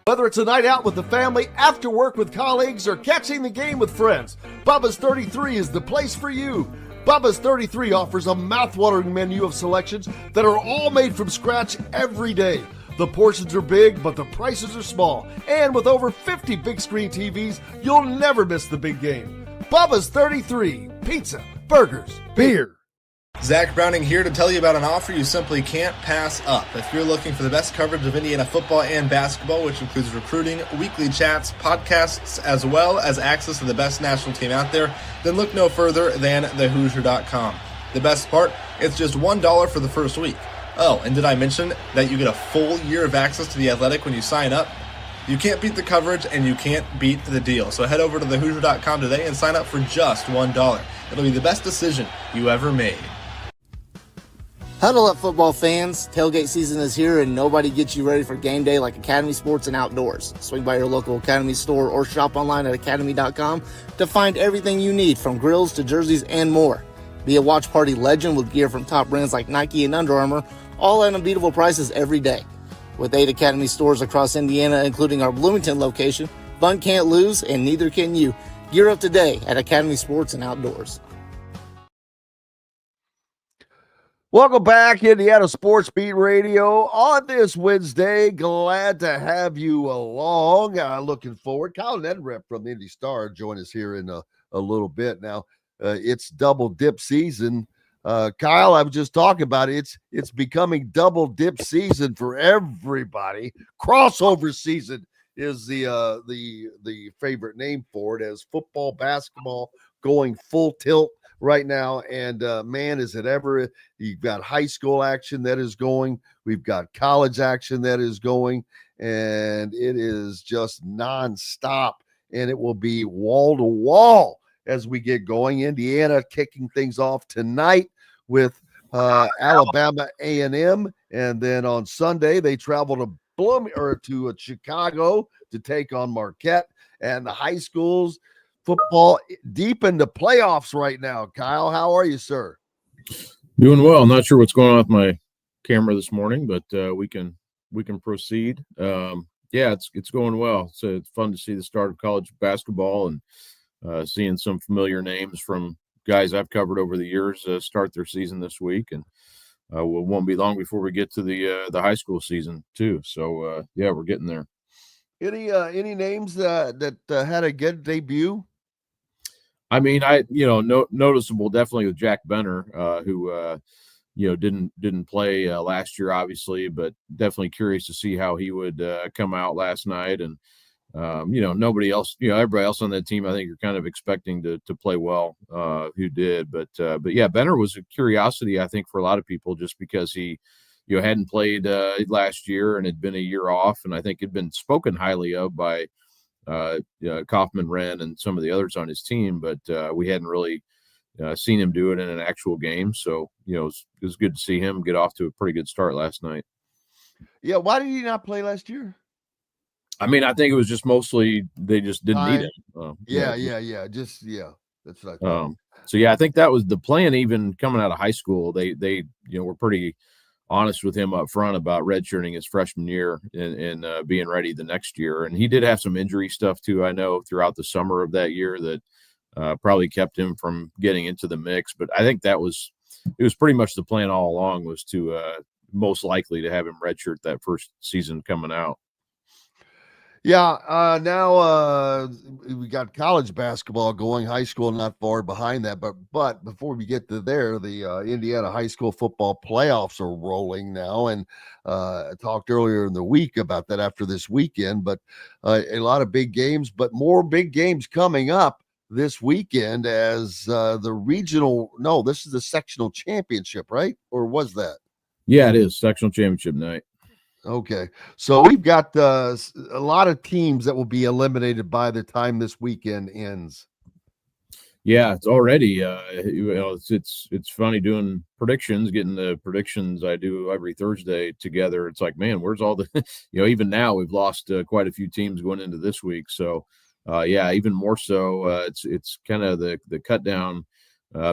Whether it's a night out with the family, after work with colleagues, or catching the game with friends, Bubba's 33 is the place for you. Bubba's 33 offers a mouthwatering menu of selections that are all made from scratch every day. The portions are big, but the prices are small. And with over 50 big screen TVs, you'll never miss the big game. Bubba's 33, pizza, burgers, beer. Zach Browning here to tell you about an offer you simply can't pass up. If you're looking for the best coverage of Indiana football and basketball, which includes recruiting, weekly chats, podcasts, as well as access to the best national team out there, then look no further than thehoosier.com. The best part, it's just $1 for the first week. Oh, and did I mention that you get a full year of access to The Athletic when you sign up? You can't beat the coverage, and you can't beat the deal. So head over to thehoosier.com today and sign up for just $1. It'll be the best decision you ever made. Huddle up, football fans. Tailgate season is here, and nobody gets you ready for game day like Academy Sports and Outdoors. Swing by your local Academy store or shop online at academy.com to find everything you need, from grills to jerseys and more. Be a watch party legend with gear from top brands like Nike and Under Armour, all at unbeatable prices every day. With 8 Academy stores across Indiana, including our Bloomington location, fun can't lose, and neither can you. Gear up today at Academy Sports and Outdoors. Welcome back, Indiana Sports Beat Radio on this Wednesday. Glad to have you along. Looking forward. Kyle Neddenriep from the Indy Star join us here in a little bit. Now, it's double dip season. Kyle, I was just talking about it. It's becoming double dip season for everybody. Crossover season is the favorite name for it, as football, basketball going full tilt right now, and man, is it ever. You've got high school action that is going, we've got college action that is going, and it is just nonstop, and it will be wall to wall as we get going. Indiana kicking things off tonight with Alabama A&M, and then on Sunday they travel to Chicago to take on Marquette, and the high schools football deep into playoffs right now. Kyle, how are you, sir? Doing well. Not sure what's going on with my camera this morning, but we can proceed. Yeah, it's going well. So it's fun to see the start of college basketball and seeing some familiar names from guys I've covered over the years start their season this week, and it won't be long before we get to the high school season too. So yeah, we're getting there. Any names that had a good debut? I mean, noticeable definitely with Jack Benner, who didn't play last year, obviously, but definitely curious to see how he would come out last night. And nobody else, everybody else on that team, I think you're kind of expecting to play well, who did. But yeah, Benner was a curiosity, I think, for a lot of people, just because he hadn't played last year and had been a year off, and I think had been spoken highly of by Kaufman, Wren, and some of the others on his team, but we hadn't really seen him do it in an actual game. So, it was good to see him get off to a pretty good start last night. Yeah. Why did he not play last year? I mean, I think it was just mostly they just didn't need him. That's what I thought. So yeah, I think that was the plan. Even coming out of high school, they were pretty honest with him up front about redshirting his freshman year and being ready the next year. And he did have some injury stuff too, I know, throughout the summer of that year that probably kept him from getting into the mix. But I think it was pretty much the plan all along, was to most likely to have him redshirt that first season coming out. Yeah, now we got college basketball going, high school not far behind that. But before we get to there, the Indiana high school football playoffs are rolling now, and I talked earlier in the week about that after this weekend. But a lot of big games, but more big games coming up this weekend as the regional. No, this is the sectional championship, right? Or was that? Yeah, it is sectional championship night. Okay, so we've got a lot of teams that will be eliminated by the time this weekend ends. Yeah, it's already it's funny doing predictions, getting the predictions I do every Thursday together. It's like, man, where's all the even now we've lost quite a few teams going into this week. So yeah, even more so, it's kind of the cut down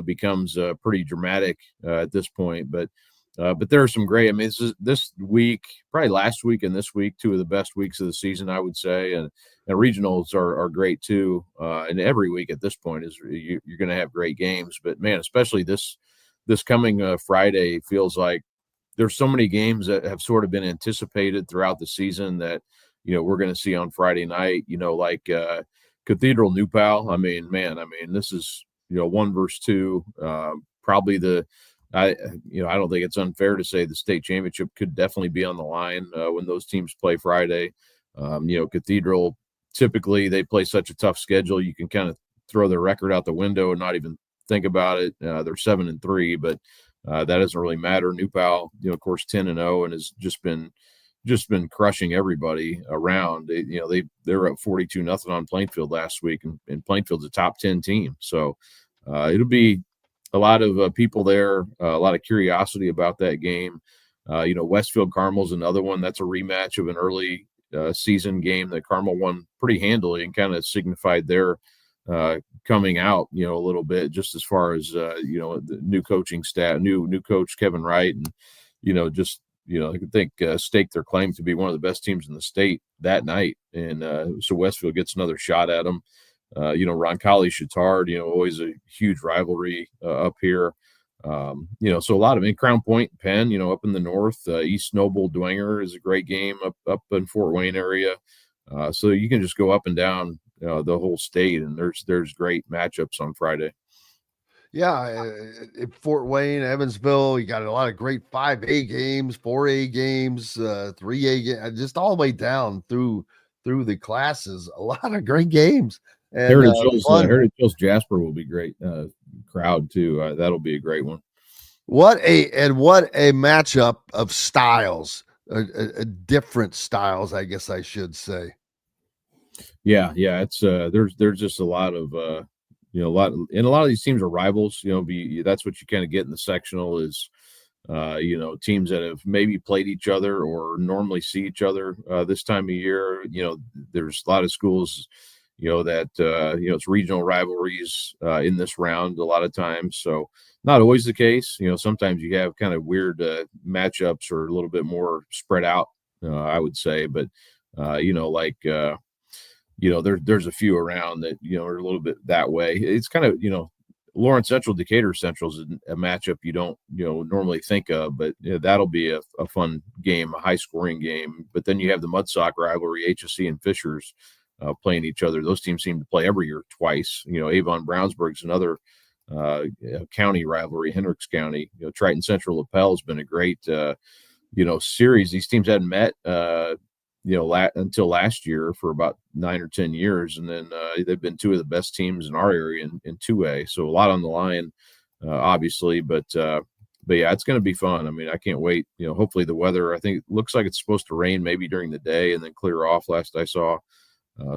becomes pretty dramatic at this point, but there are some great. I mean, this week, probably last week and this week, two of the best weeks of the season, I would say. And regionals are great too. And every week at this point you're going to have great games. But man, especially this coming Friday, feels like there's so many games that have sort of been anticipated throughout the season that we're going to see on Friday night. Like Cathedral New Pal. I mean, this is 1 versus 2. Probably I don't think it's unfair to say the state championship could definitely be on the line when those teams play Friday. Cathedral, typically they play such a tough schedule, you can kind of throw their record out the window and not even think about it. They're 7-3, but that doesn't really matter. New Pal, of course, 10-0 and has just been crushing everybody around. They were up 42-0 on Plainfield last week, and Plainfield's a top 10 team. So it'll be a lot of people there, a lot of curiosity about that game. Westfield Carmel's another one. That's a rematch of an early season game that Carmel won pretty handily and kind of signified their coming out, a little bit, just as far as, the new coaching staff, new coach Kevin Wright, and, I think staked their claim to be one of the best teams in the state that night. And so Westfield gets another shot at them. Roncalli Chittard, always a huge rivalry up here. So a lot of Crown Point, Penn, up in the north, East Noble, Dwenger is a great game up in Fort Wayne area. So you can just go up and down the whole state, and there's great matchups on Friday. Yeah, Fort Wayne, Evansville, you got a lot of great 5A games, 4A games, 3A games, just all the way down through the classes. A lot of great games. And, Heritage Hills Jasper will be great crowd too. That'll be a great one. What a matchup of styles, different styles, I guess I should say. Yeah. It's there's just a lot of a lot of these teams are rivals. That's what you kind of get in the sectional is teams that have maybe played each other or normally see each other this time of year. There's a lot of schools. That it's regional rivalries in this round a lot of times. So not always the case. Sometimes you have kind of weird matchups or a little bit more spread out, I would say. But, there's a few around that, are a little bit that way. It's kind of, Lawrence Central, Decatur Central is a matchup you don't, normally think of. But that'll be a fun game, a high-scoring game. But then you have the Mudsock rivalry, HSC and Fishers, playing each other. Those teams seem to play every year twice. Avon Brownsburg's another county rivalry, Hendricks County. Triton Central LaPel has been a great series. These teams hadn't met until last year for about 9 or 10 years, and then they've been two of the best teams in our area in 2A. So a lot on the line, obviously, but yeah, it's going to be fun. I mean, I can't wait. Hopefully the weather, I think, looks like it's supposed to rain maybe during the day and then clear off last I saw.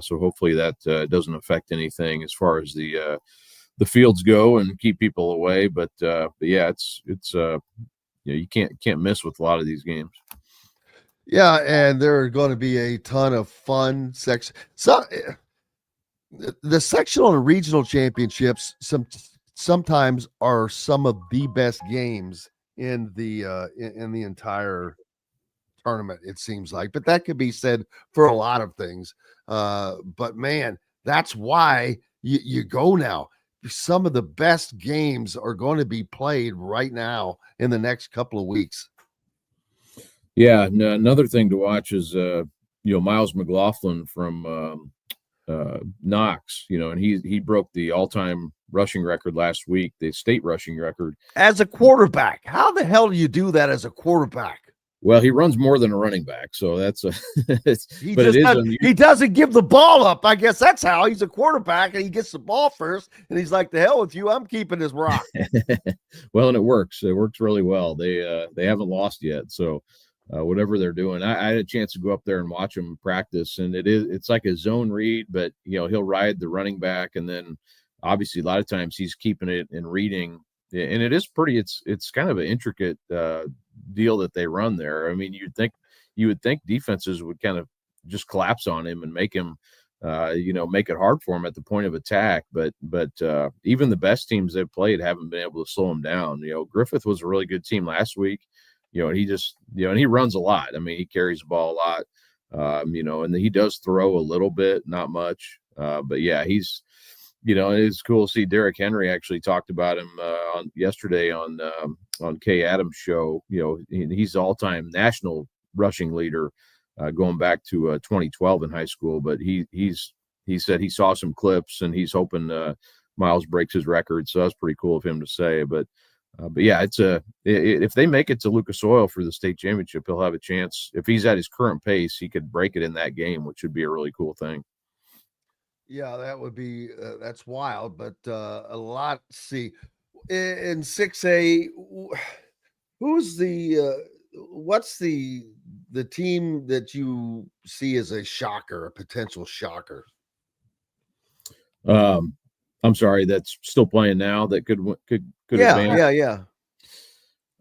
So hopefully that doesn't affect anything as far as the fields go and keep people away. But yeah, it's you can't miss with a lot of these games. Yeah, and there are going to be a ton of fun the sectional and regional championships sometimes are some of the best games in the entire tournament, it seems like. But that could be said for a lot of things. But man, that's why you go now. Some of the best games are going to be played right now in the next couple of weeks. Yeah, another thing to watch is Miles McLaughlin from Knox, and he broke the all-time rushing record last week, the state rushing record. As a quarterback, how the hell do you do that as a quarterback? Well, he runs more than a running back, so that's he doesn't give the ball up. I guess that's how he's a quarterback, and he gets the ball first, and he's like, "The hell with you! I'm keeping this rock." Well, and it works. It works really well. They haven't lost yet, so whatever they're doing, I had a chance to go up there and watch him practice, and it's like a zone read, but he'll ride the running back, and then obviously a lot of times he's keeping it and reading, and it is pretty. It's kind of an intricate deal that they run there. I mean, you would think defenses would kind of just collapse on him and make him make it hard for him at the point of attack, but even the best teams they've played haven't been able to slow him down. Griffith was a really good team last week, he just and he runs a lot. I mean, he carries the ball a lot, and he does throw a little bit, not much, but yeah, he's it's cool to see. Derrick Henry actually talked about him yesterday on Kay Adams' show. He's all-time national rushing leader going back to 2012 in high school. But he said he saw some clips and he's hoping Miles breaks his record. So that's pretty cool of him to say. But yeah, if they make it to Lucas Oil for the state championship, he'll have a chance. If he's at his current pace, he could break it in that game, which would be a really cool thing. Yeah, that would be that's wild, but a lot. See, in 6A, who's what's the team that you see as a shocker, a potential shocker? I'm sorry, that's still playing now. That could advance. Yeah.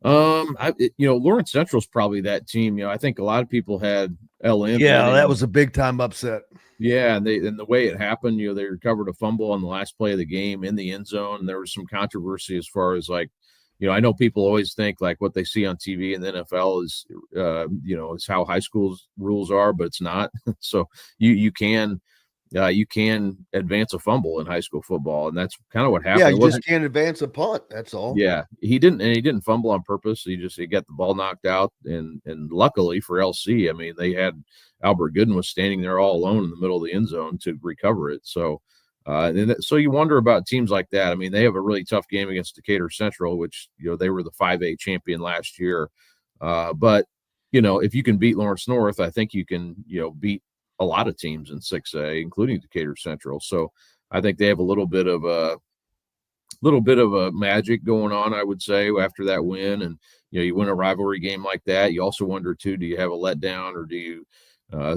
Lawrence Central's probably that team. I think a lot of people had LM. Yeah, that was a big time upset. Yeah, and the way it happened, they recovered a fumble on the last play of the game in the end zone. And there was some controversy as far as I know people always think like what they see on TV in the NFL is, is how high school's rules are, but it's not. So you can advance a fumble in high school football, and that's kind of what happened. Yeah, you just can't advance a punt. That's all. Yeah, he didn't fumble on purpose. He got the ball knocked out, and luckily for LC, I mean, they had Albert Gooden was standing there all alone in the middle of the end zone to recover it. So, so you wonder about teams like that. I mean, they have a really tough game against Decatur Central, which they were the 5A champion last year. But if you can beat Lawrence North, I think you can beat a lot of teams in 6A, including Decatur Central. So I think they have a little bit of a magic going on, I would say, after that win. And you win a rivalry game like that, you also wonder too, do you have a letdown or do you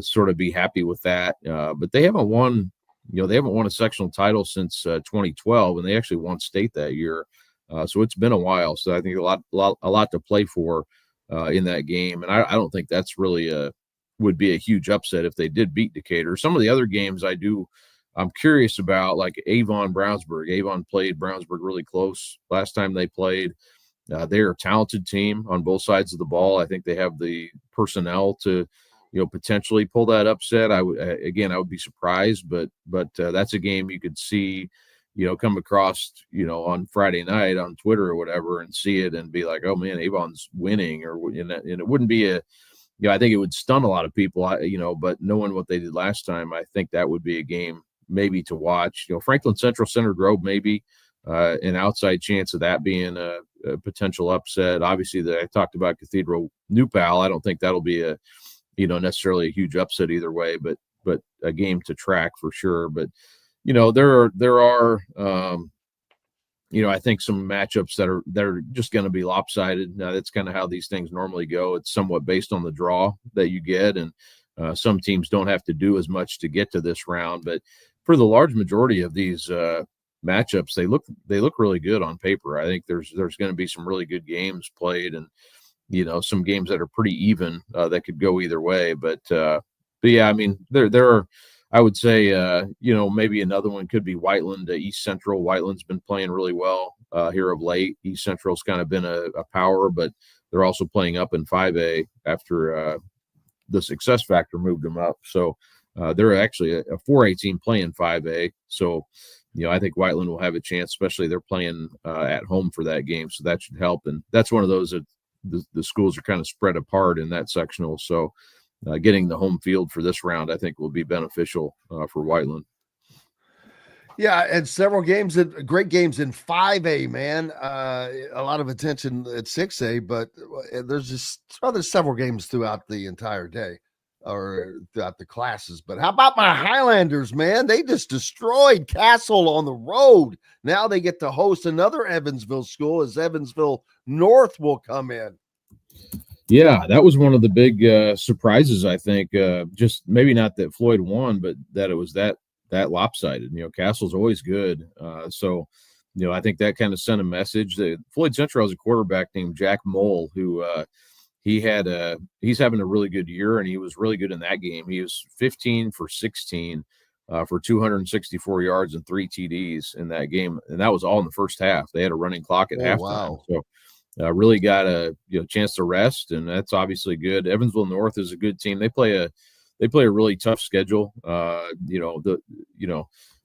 sort of be happy with that? But they haven't won a sectional title since 2012, and they actually won state that year. So it's been a while. So I think a lot to play for in that game. And I don't think that's really would be a huge upset if they did beat Decatur. Some of the other games I'm curious about, like Avon Brownsburg. Avon played Brownsburg really close last time they played. They're a talented team on both sides of the ball. I think they have the personnel to potentially pull that upset. I would be surprised, but that's a game you could see come across on Friday night on Twitter or whatever and see it and be like, oh man, Avon's winning, and it wouldn't be I think it would stun a lot of people, but knowing what they did last time, I think that would be a game maybe to watch. Franklin Central, Center Grove, maybe an outside chance of that being a potential upset. Obviously, I talked about Cathedral New Pal. I don't think that'll be a necessarily a huge upset either way, but a game to track for sure. But there are I think some matchups that are just going to be lopsided. That's kind of how these things normally go. It's somewhat based on the draw that you get, and some teams don't have to do as much to get to this round. But for the large majority of these matchups, they look really good on paper. I think there's going to be some really good games played, and some games that are pretty even that could go either way. But yeah, I mean, there are, I would say, maybe another one could be Whiteland, East Central. Whiteland's been playing really well here of late. East Central's kind of been a power, but they're also playing up in 5A after the success factor moved them up. So they're actually a 4A team playing 5A. So, I think Whiteland will have a chance, especially they're playing at home for that game. So that should help. And that's one of those that the schools are kind of spread apart in that sectional. So getting the home field for this round, I think, will be beneficial for Whiteland. Yeah, and several games, great games in 5A, man. A lot of attention at 6A, but there's several games throughout the entire day or throughout the classes. But how about my Highlanders, man? They just destroyed Castle on the road. Now they get to host another Evansville school as Evansville North will come in. Yeah, that was one of the big surprises, I think. Just maybe not that Floyd won, but that it was that lopsided. Castle's always good. So, I think that kind of sent a message that Floyd Central has a quarterback named Jack Mole, who he's having a really good year, and he was really good in that game. He was 15 for 16 for 264 yards and 3 TDs in that game. And that was all in the first half. They had a running clock at halftime. Wow. So really got a chance to rest, and that's obviously good. Evansville North is a good team. They play a really tough schedule.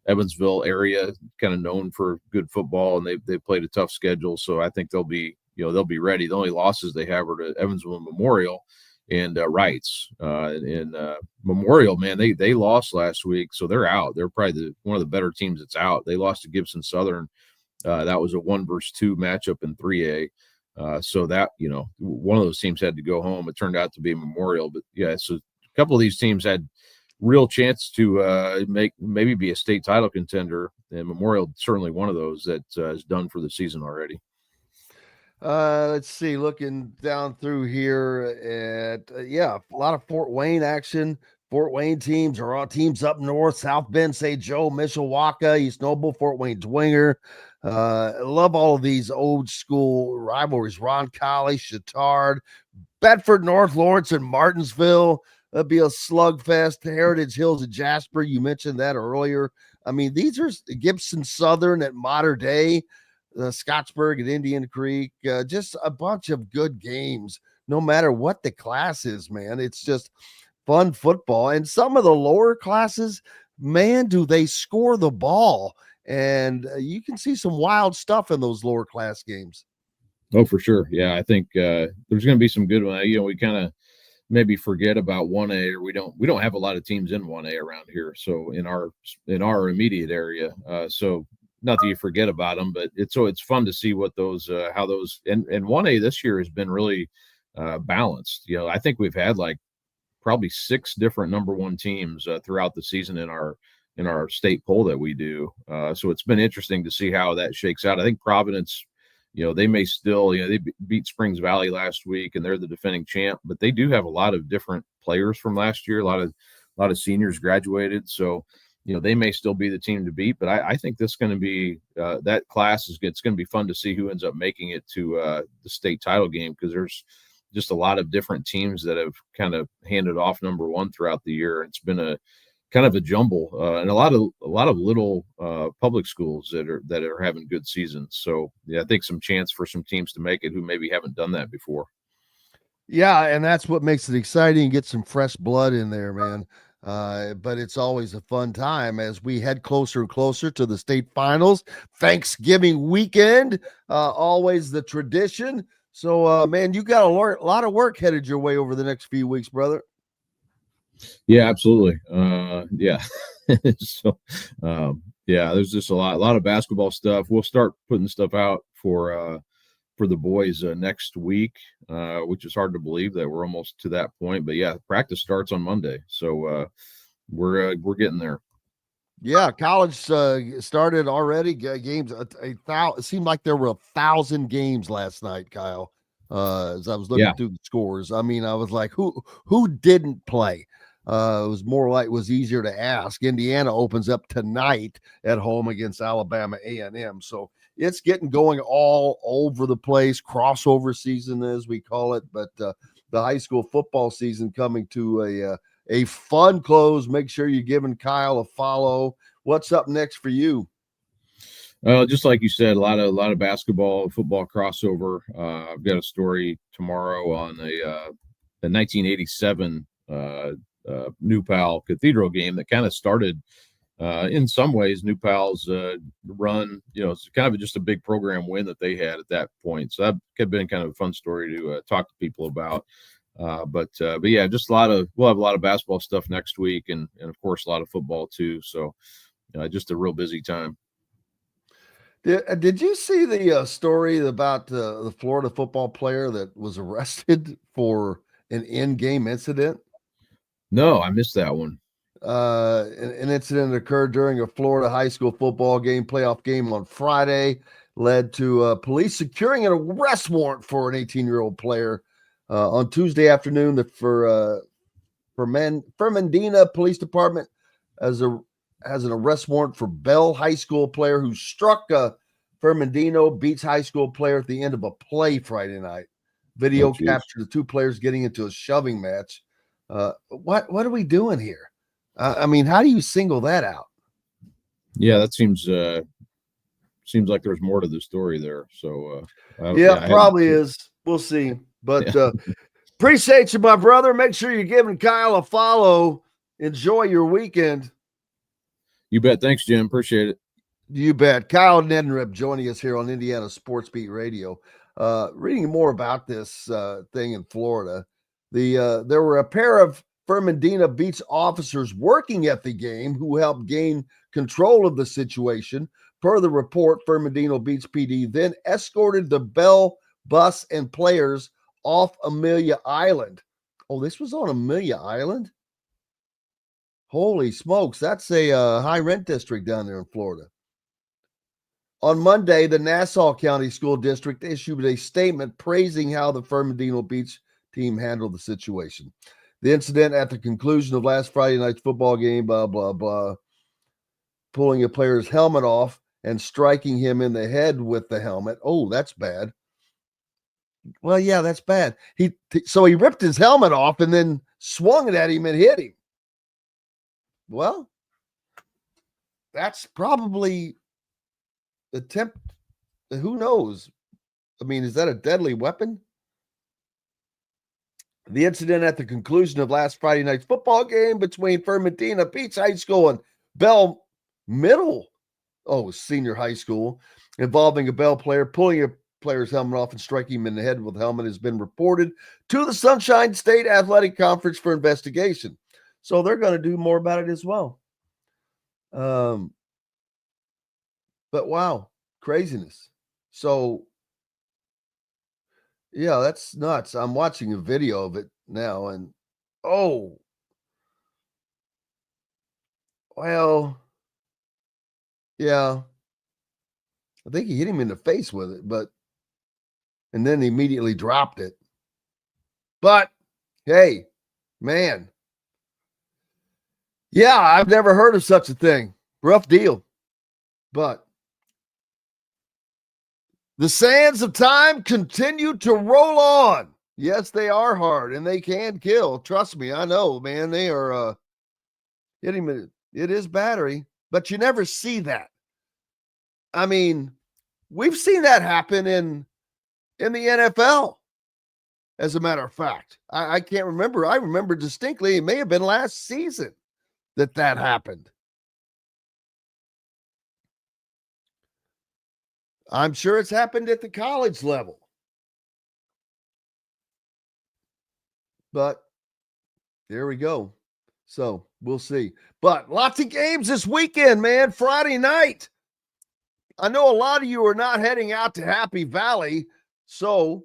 Evansville area kind of known for good football, and they played a tough schedule. So I think they'll be ready. The only losses they have are to Evansville and Memorial and Wrights. Memorial, man, they lost last week, so they're out. They're probably one of the better teams that's out. They lost to Gibson Southern. That was a 1-2 matchup in 3A. So that, one of those teams had to go home. It turned out to be Memorial, but yeah, so a couple of these teams had real chance to maybe be a state title contender, and Memorial certainly one of those that is done for the season already. Let's see, looking down through here at a lot of Fort Wayne action. Fort Wayne teams are all teams up north: South Bend, St. Joe, Mishawaka, East Noble, Fort Wayne Dwenger. I love all of these old school rivalries. Ron Colley, Chittard, Bedford, North Lawrence, and Martinsville. That'd be a slugfest. Heritage Hills and Jasper, you mentioned that earlier. I mean, these are Gibson Southern at Modern Day, Scottsburg at Indian Creek. Just a bunch of good games, no matter what the class is, man. It's just fun football. And some of the lower classes, man, do they score the ball. And you can see some wild stuff in those lower class games. Oh, for sure. Yeah, I think there's going to be some good ones. We kind of maybe forget about 1A, or we don't have a lot of teams in 1A around here. So in our immediate area, so not that you forget about them, but it's fun to see what those how those and 1A this year has been really balanced. I think we've had like probably 6 different number 1 teams throughout the season in our state poll that we do. So it's been interesting to see how that shakes out. I think Providence, they may still, they beat Springs Valley last week and they're the defending champ, but they do have a lot of different players from last year. A lot of seniors graduated. So, they may still be the team to beat, but I think this is going to be that class it's going to be fun to see who ends up making it to the state title game, because there's just a lot of different teams that have kind of handed off number 1 throughout the year. It's been a kind of a jumble and a lot of little public schools that are having good seasons. So yeah, I think some chance for some teams to make it who maybe haven't done that before. Yeah, and that's what makes it exciting. Get some fresh blood in there, man. But it's always a fun time as we head closer and closer to the state finals. Thanksgiving weekend, always the tradition. So, man, you got a lot of work headed your way over the next few weeks, brother. Yeah, absolutely. Yeah. So, there's just a lot of basketball stuff. We'll start putting stuff out for the boys next week, which is hard to believe that we're almost to that point. But yeah, practice starts on Monday, so we're getting there. Yeah, college started already. Games, it seemed like there were 1,000 games last night, Kyle. As I was looking through the scores, I mean, I was like, who didn't play? It was more like it was easier to ask. Indiana opens up tonight at home against Alabama A&M. So it's getting going all over the place. Crossover season, as we call it, but the high school football season coming to a fun close. Make sure you're giving Kyle a follow. What's up next for you? Just like you said, a lot of basketball, football crossover. I've got a story tomorrow on the 1987 New Pal Cathedral game that kind of started, in some ways, New Pal's run. It's kind of just a big program win that they had at that point. So that could have been kind of a fun story to talk to people about. But yeah, just we'll have a lot of basketball stuff next week, and of course a lot of football too. So just a real busy time. Did you see the story about the Florida football player that was arrested for an in-game incident? No, I missed that one. An incident occurred during a Florida high school football playoff game on Friday, led to police securing an arrest warrant for an 18-year-old player. On Tuesday afternoon, the Fernandina Police Department has an arrest warrant for Bell High School player who struck a Fernandino Beach High School player at the end of a play Friday night. Video captured the two players getting into a shoving match. What are we doing here? I mean, how do you single that out? Yeah, that seems like there's more to the story there. So probably is. We'll see. But appreciate you, my brother. Make sure you're giving Kyle a follow. Enjoy your weekend. You bet. Thanks, Jim. Appreciate it. You bet. Kyle Neddenriep joining us here on Indiana Sports Beat Radio. Reading more about this thing in Florida. There were a pair of Fernandina Beach officers working at the game who helped gain control of the situation. Per the report, Fernandino Beach PD then escorted the Bell bus and players off Amelia Island. Oh, this was on Amelia Island? Holy smokes, that's a high rent district down there in Florida. On Monday, the Nassau County School District issued a statement praising how the Fernandino Beach team handled the situation. The incident at the conclusion of last Friday night's football game, blah, blah, blah, pulling a player's helmet off and striking him in the head with the helmet. Oh, that's bad. Well, yeah, that's bad. So he ripped his helmet off and then swung it at him and hit him. Well, that's probably attempt. Who knows? I mean, is that a deadly weapon? The incident at the conclusion of last Friday night's football game between Fernandina Beach High School and Bell Senior High School, involving a Bell player pulling a player's helmet off and striking him in the head with the helmet, has been reported to the Sunshine State Athletic Conference for investigation. So they're going to do more about it as well. But wow, craziness. So yeah, that's nuts. I'm watching a video of it now, and yeah, I think he hit him in the face with it, and then he immediately dropped it. But hey, man, yeah, I've never heard of such a thing. Rough deal. But the sands of time continue to roll on. Yes, they are hard and they can kill. Trust me, I know, man. They are hitting it. It is battery, but you never see that. I mean, we've seen that happen in the NFL. As a matter of fact, I can't remember. I remember distinctly, it may have been last season that happened. I'm sure it's happened at the college level. But there we go. So we'll see. But lots of games this weekend, man. Friday night. I know a lot of you are not heading out to Happy Valley, so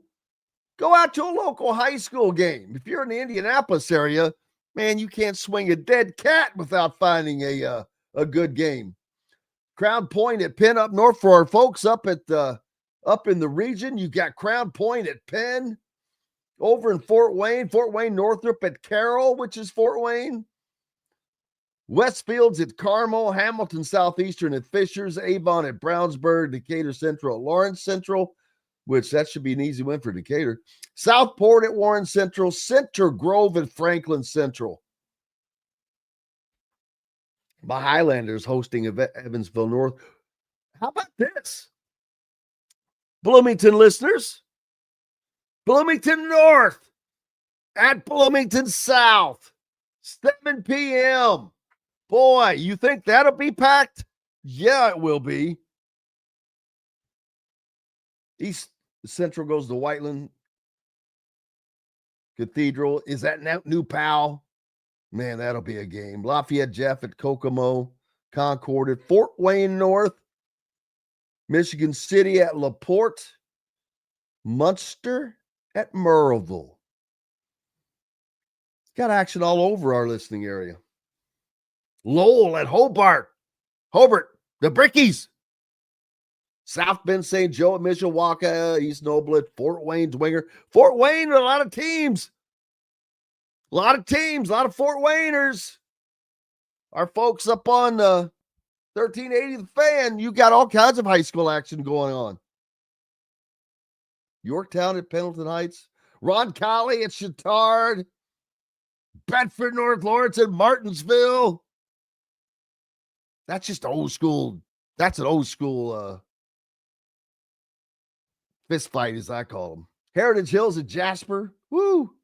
go out to a local high school game. If you're in the Indianapolis area, man, you can't swing a dead cat without finding a good game. Crown Point at Penn up north for our folks up in the region. You got Crown Point at Penn. Over in Fort Wayne Northrop at Carroll, which is Fort Wayne. Westfield's at Carmel, Hamilton Southeastern at Fishers, Avon at Brownsburg, Decatur Central at Lawrence Central, which that should be an easy win for Decatur. Southport at Warren Central, Center Grove at Franklin Central. My Highlanders hosting Evansville North. How about this? Bloomington listeners, Bloomington North at Bloomington South, 7 p.m. Boy, you think that'll be packed? Yeah, it will be. East Central goes to Whiteland Cathedral. Is that New Powell? Man, that'll be a game. Lafayette Jeff at Kokomo, Concord at Fort Wayne North, Michigan City at LaPorte, Munster at Merrillville. Got action all over our listening area. Lowell at Hobart, the Brickies. South Bend St. Joe at Mishawaka, East Noble at Fort Wayne Dwinger. Fort Wayne, a lot of teams. A lot of Fort Wayners. Our folks up on 1380 The Fan, you got all kinds of high school action going on. Yorktown at Pendleton Heights. Ron Colley at Chittard. Bedford North Lawrence at Martinsville. That's just old school. That's an old school fist fight, as I call them. Heritage Hills at Jasper. Woo!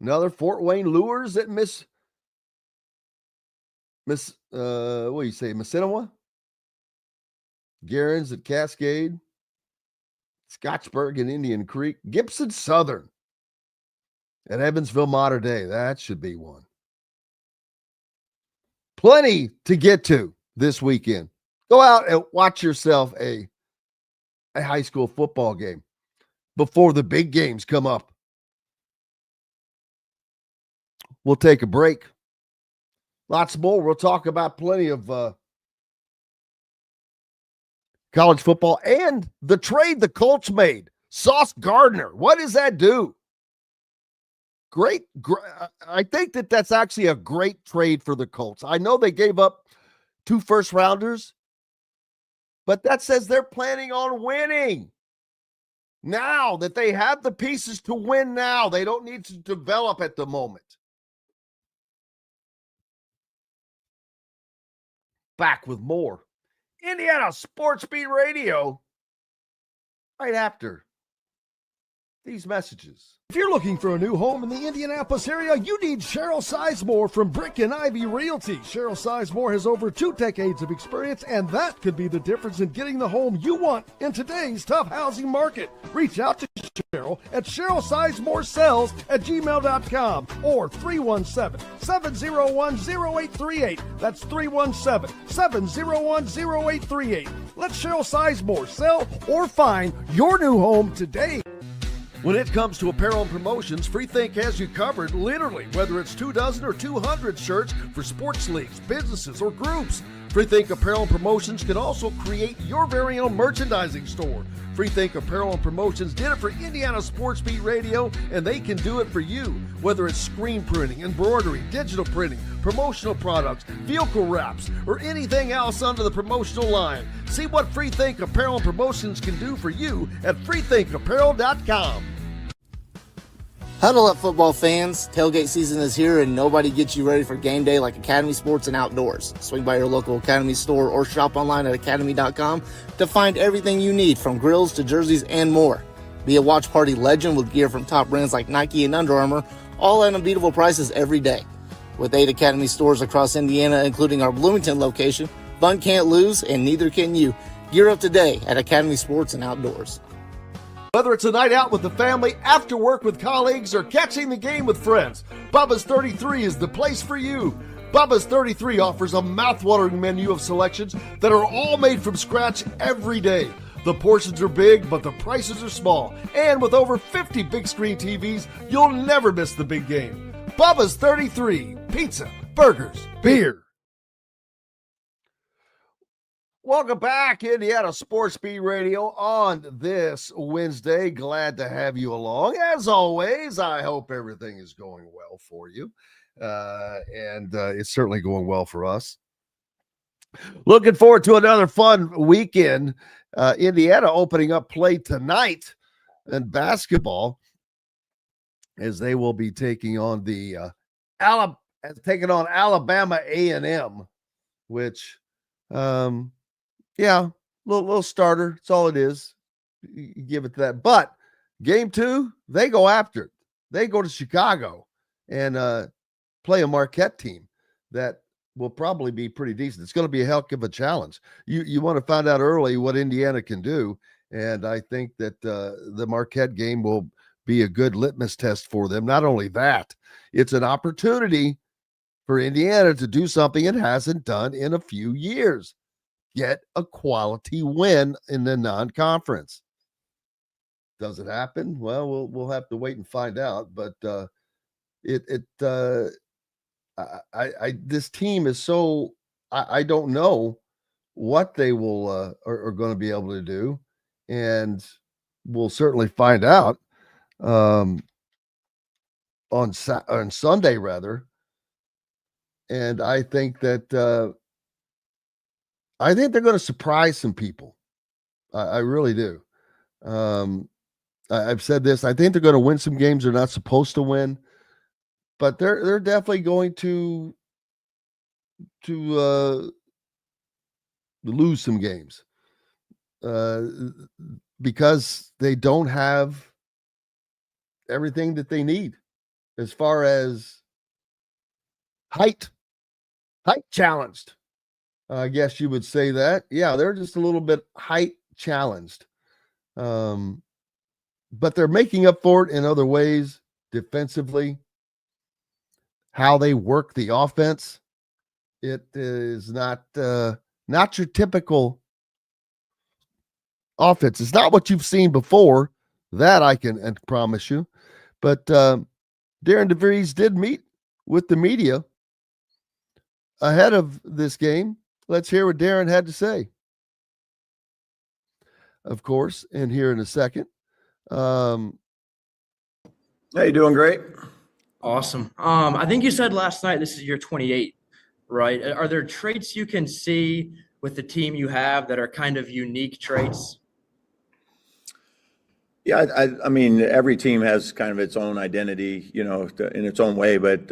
Another Fort Wayne Lures at Miss what do you say, Massinawa? Garens at Cascade. Scottsburg and Indian Creek. Gibson Southern at Evansville Mater Dei. That should be one. Plenty to get to this weekend. Go out and watch yourself a high school football game before the big games come up. We'll take a break. Lots more. We'll talk about plenty of college football and the trade the Colts made. Sauce Gardner. What does that do? Great. I think that's actually a great trade for the Colts. I know they gave up 2 first-rounders, but that says they're planning on winning. Now that they have the pieces to win now, they don't need to develop at the moment. Back with more Indiana Sports Beat Radio right after these messages. If you're looking for a new home in the Indianapolis area, you need Cheryl Sizemore from Brick and Ivy Realty. Cheryl Sizemore has over 2 decades of experience, and that could be the difference in getting the home you want in today's tough housing market. Reach out to Cheryl at CherylSizemoreSells@gmail.com or 317-701-0838. That's 317-701-0838. Let Cheryl Sizemore sell or find your new home today. When it comes to apparel and promotions, Freethink has you covered, literally, whether it's 24 or 200 shirts for sports leagues, businesses, or groups. Freethink Apparel and Promotions can also create your very own merchandising store. Freethink Apparel and Promotions did it for Indiana Sports Beat Radio, and they can do it for you. Whether it's screen printing, embroidery, digital printing, promotional products, vehicle wraps, or anything else under the promotional line. See what Freethink Apparel and Promotions can do for you at freethinkapparel.com. Huddle up, football fans. Tailgate season is here, and nobody gets you ready for game day like Academy Sports and Outdoors. Swing by your local Academy store or shop online at academy.com to find everything you need, from grills to jerseys and more. Be a watch party legend with gear from top brands like Nike and Under Armour, all at unbeatable prices every day. With 8 Academy stores across Indiana, including our Bloomington location, fun can't lose, and neither can you. Gear up today at Academy Sports and Outdoors. Whether it's a night out with the family, after work with colleagues, or catching the game with friends, Bubba's 33 is the place for you. Bubba's 33 offers a mouthwatering menu of selections that are all made from scratch every day. The portions are big, but the prices are small. And with over 50 big screen TVs, you'll never miss the big game. Bubba's 33, pizza, burgers, beer. Welcome back, Indiana Sports Beat Radio on this Wednesday. Glad to have you along. As always, I hope everything is going well for you. And it's certainly going well for us. Looking forward to another fun weekend. Indiana opening up play tonight in basketball as they will be taking on Alabama A&M, which yeah, little starter. That's all it is. You give it to that. But game 2, they go after it. They go to Chicago and play a Marquette team that will probably be pretty decent. It's going to be a heck of a challenge. You want to find out early what Indiana can do, and I think that the Marquette game will be a good litmus test for them. Not only that, it's an opportunity for Indiana to do something it hasn't done in a few years. Get a quality win in the non-conference. Does it happen? Well, we'll have to wait and find out. But this team is so I don't know what they will are going to be able to do, and we'll certainly find out on Sunday rather. And I think that. I think they're going to surprise some people. I really do. I've said this. I think they're going to win some games they're not supposed to win, but they're definitely going to lose some games because they don't have everything that they need as far as height challenged. I guess you would say that. Yeah, they're just a little bit height challenged. But they're making up for it in other ways defensively. How they work the offense. It is not your typical offense. It's not what you've seen before. That I can promise you. But Darian DeVries did meet with the media ahead of this game. Let's hear what Darren had to say. Of course, and here in a second. Hey, doing great. Awesome. I think you said last night this is year 28, right? Are there traits you can see with the team you have that are kind of unique traits? Yeah, I mean, every team has kind of its own identity, in its own way. But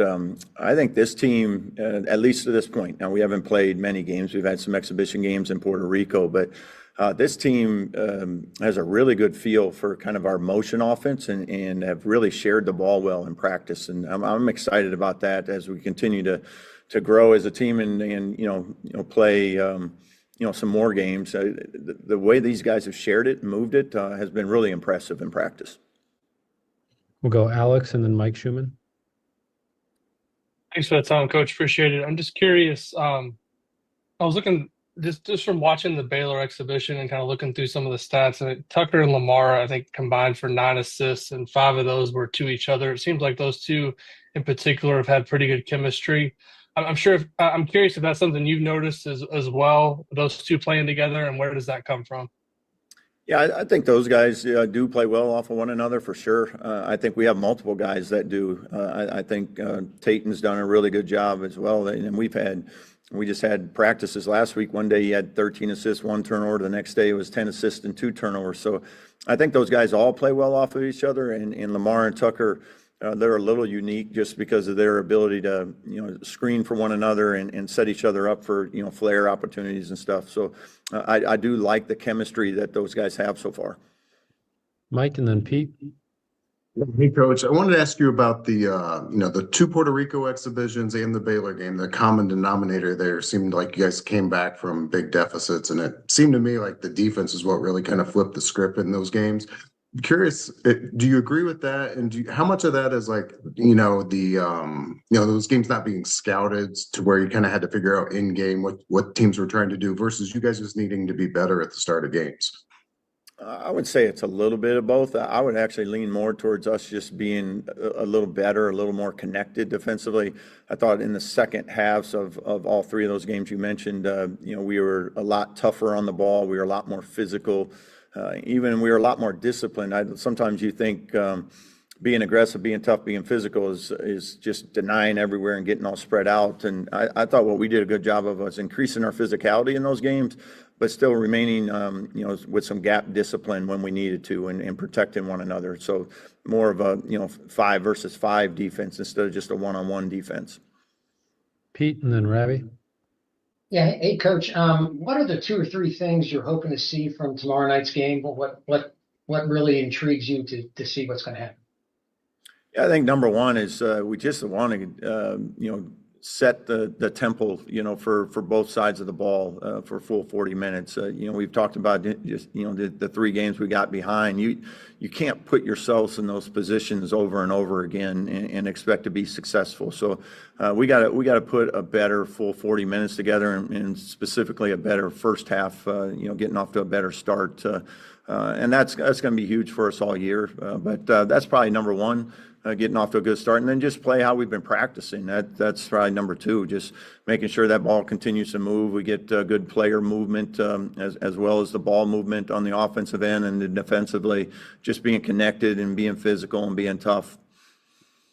I think this team, at least to this point, now we haven't played many games. We've had some exhibition games in Puerto Rico, but this team has a really good feel for kind of our motion offense and have really shared the ball well in practice. And I'm excited about that as we continue to grow as a team and play. Some more games. The way these guys have shared it and moved it has been really impressive in practice. We'll go Alex and then Mike Schumann. Thanks for the time, Coach. Appreciate it. I'm just curious. I was looking just from watching the Baylor exhibition and kind of looking through some of the stats. And Tucker and Lamar, I think, combined for 9 assists, and 5 of those were to each other. It seems like those two in particular have had pretty good chemistry. I'm curious if that's something you've noticed as well, those two playing together, and where does that come from? Yeah, I think those guys do play well off of one another for sure. I think we have multiple guys that do. I think Tatum's done a really good job as well. And we just had practices last week. One day he had 13 assists, 1 turnover. The next day it was 10 assists and 2 turnovers. So I think those guys all play well off of each other. And Lamar and Tucker, they're a little unique just because of their ability to, screen for one another and set each other up for, flare opportunities and stuff. So I do like the chemistry that those guys have so far. Mike and then Pete. Hey, Coach. I wanted to ask you about the 2 Puerto Rico exhibitions and the Baylor game. The common denominator there seemed like you guys came back from big deficits, and it seemed to me like the defense is what really kind of flipped the script in those games. I'm curious, do you agree with that? And how much of that is like, those games not being scouted to where you kind of had to figure out in game what teams were trying to do versus you guys just needing to be better at the start of games? I would say it's a little bit of both. I would actually lean more towards us just being a little better, a little more connected defensively. I thought in the second halves of all three of those games you mentioned, we were a lot tougher on the ball. We were a lot more physical. Even we were a lot more disciplined. Sometimes you think being aggressive, being tough, being physical is just denying everywhere and getting all spread out. And I thought what we did a good job of was increasing our physicality in those games, but still remaining, with some gap discipline when we needed to and protecting one another. So more of a, 5 versus 5 defense instead of just a one-on-one defense. Pete and then Ravi. Yeah. Hey, Coach. What are the 2 or 3 things you're hoping to see from tomorrow night's game? What really intrigues you to see what's going to happen? Yeah, I think number one is we just want to, set the tempo, for both sides of the ball for full 40 minutes. We've talked about just, the 3 games we got behind. You can't put yourselves in those positions over and over again and expect to be successful. So we got to put a better full 40 minutes together and specifically a better first half, getting off to a better start. And that's going to be huge for us all year. But that's probably number one. Getting off to a good start, and then just play how we've been practicing. That's probably number 2, just making sure that ball continues to move. We get good player movement as well as the ball movement on the offensive end, and then defensively, just being connected and being physical and being tough.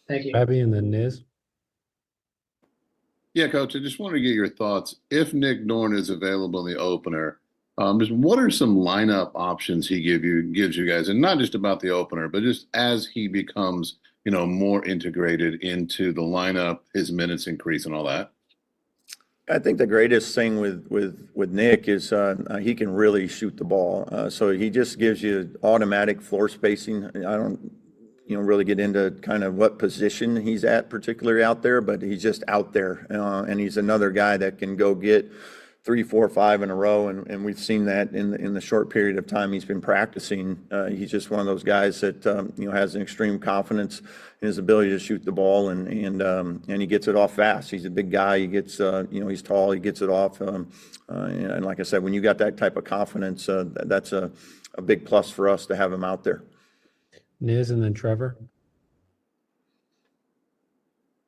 Thank you. Ravi and then Niz. Yeah, Coach, I just want to get your thoughts. If Nick Dorn is available in the opener, just what are some lineup options he gives you guys, and not just about the opener, but just as he becomes more integrated into the lineup, his minutes increase and all that? I think the greatest thing with Nick is he can really shoot the ball. So he just gives you automatic floor spacing. I don't, really get into kind of what position he's at particularly out there, but he's just out there. And he's another guy that can go get 3, 4, 5 in a row, and we've seen that in the short period of time he's been practicing. He's just one of those guys that has an extreme confidence in his ability to shoot the ball, and he gets it off fast. He's a big guy. He gets he's tall. He gets it off, and like I said, when you got that type of confidence, that's a big plus for us to have him out there. Niz and then Trevor.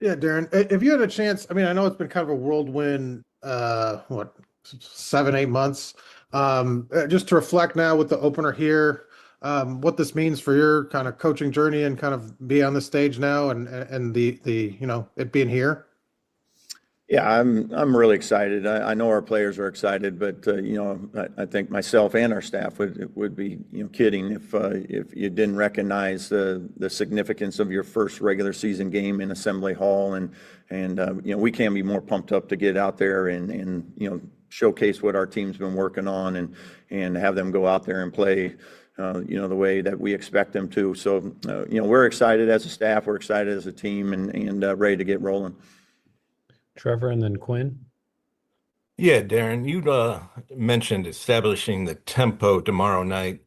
Yeah, Darren, if you had a chance, I mean, I know it's been kind of a whirlwind, 7-8 months, just to reflect now with the opener here, what this means for your kind of coaching journey and kind of be on the stage now and the it being here. Yeah, I'm really excited. I know our players are excited, but I think myself and our staff would be kidding if you didn't recognize the significance of your first regular season game in Assembly Hall, and we can be more pumped up to get out there and showcase what our team's been working on and have them go out there and play the way that we expect them to. So we're excited as a staff, we're excited as a team, and ready to get rolling. Trevor and then Quinn. Yeah, Darren, you mentioned establishing the tempo tomorrow night.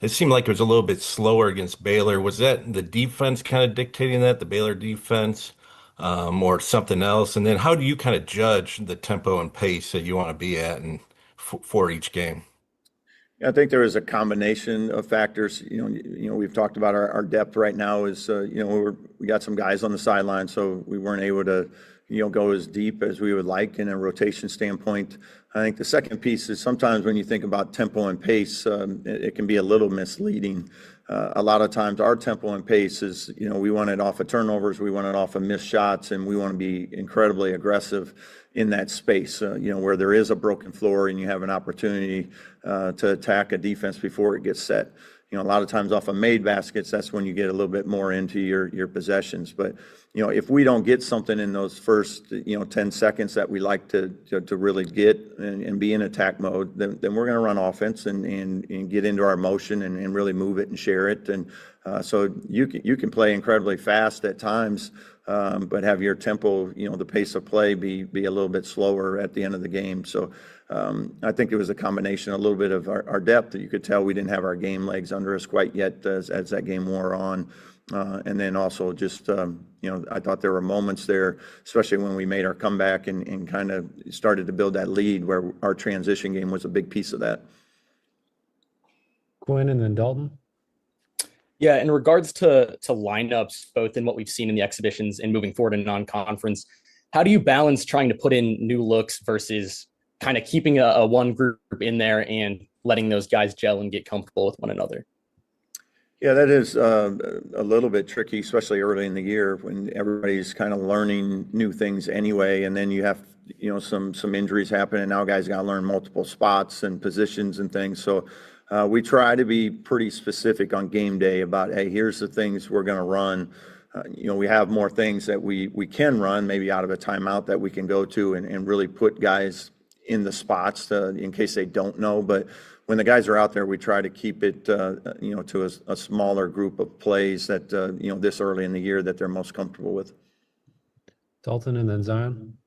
It seemed like it was a little bit slower against Baylor. Was that the defense kind of dictating that, the Baylor defense, or something else? And then how do you kind of judge the tempo and pace that you want to be at and for each game? I think there is a combination of factors. We've talked about our depth right now is, we got some guys on the sideline, so we weren't able to go as deep as we would like in a rotation standpoint. I think the second piece is sometimes when you think about tempo and pace, it can be a little misleading. A lot of times our tempo and pace is, we want it off of turnovers, we want it off of missed shots, and we want to be incredibly aggressive in that space, where there is a broken floor and you have an opportunity to attack a defense before it gets set. A lot of times off of made baskets, that's when you get a little bit more into your possessions. But, if we don't get something in those first, 10 seconds that we like to really get and be in attack mode, then we're going to run offense and get into our motion and really move it and share it. And so you can play incredibly fast at times, but have your tempo, the pace of play be a little bit slower at the end of the game. So I think it was a combination, a little bit of our depth. You could tell we didn't have our game legs under us quite yet as that game wore on. And then also just, I thought there were moments there, especially when we made our comeback and kind of started to build that lead where our transition game was a big piece of that. Quinn and then Dalton. Yeah, in regards to lineups, both in what we've seen in the exhibitions and moving forward in non-conference, how do you balance trying to put in new looks versus kind of keeping a one group in there and letting those guys gel and get comfortable with one another? Yeah, that is a little bit tricky, especially early in the year when everybody's kind of learning new things anyway, and then you have some injuries happen, and now guys got to learn multiple spots and positions and things. So we try to be pretty specific on game day about, hey, here's the things we're going to run. We have more things that we can run, maybe out of a timeout that we can go to and really put guys in the spots in case they don't know. But when the guys are out there, we try to keep it, to a smaller group of plays that, this early in the year that they're most comfortable with. Dalton and then Zion.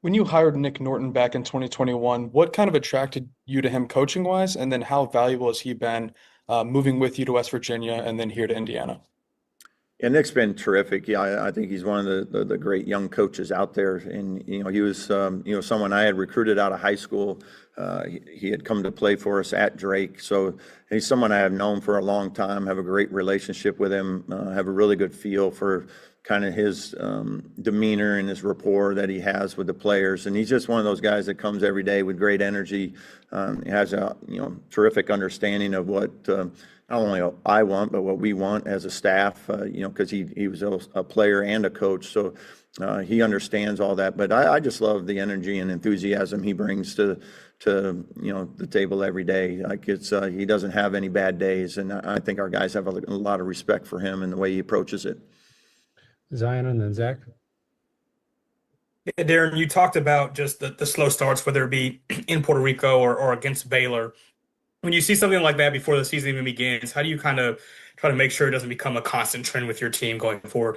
When you hired Nick Norton back in 2021, what kind of attracted you to him coaching-wise, and then how valuable has he been moving with you to West Virginia and then here to Indiana? Yeah, Nick's been terrific. Yeah, I think he's one of the great young coaches out there. And, he was, someone I had recruited out of high school. He had come to play for us at Drake. So he's someone I have known for a long time, have a great relationship with him, have a really good feel for kind of his demeanor and his rapport that he has with the players. And he's just one of those guys that comes every day with great energy. He has a, terrific understanding of what not only I want, but what we want as a staff, because he was a player and a coach. So he understands all that. But I just love the energy and enthusiasm he brings to the table every day. Like he doesn't have any bad days. And I think our guys have a lot of respect for him and the way he approaches it. Zion and then Zach. Yeah, Darren, you talked about just the slow starts, whether it be in Puerto Rico or against Baylor. When you see something like that before the season even begins, how do you kind of try to make sure it doesn't become a constant trend with your team going forward?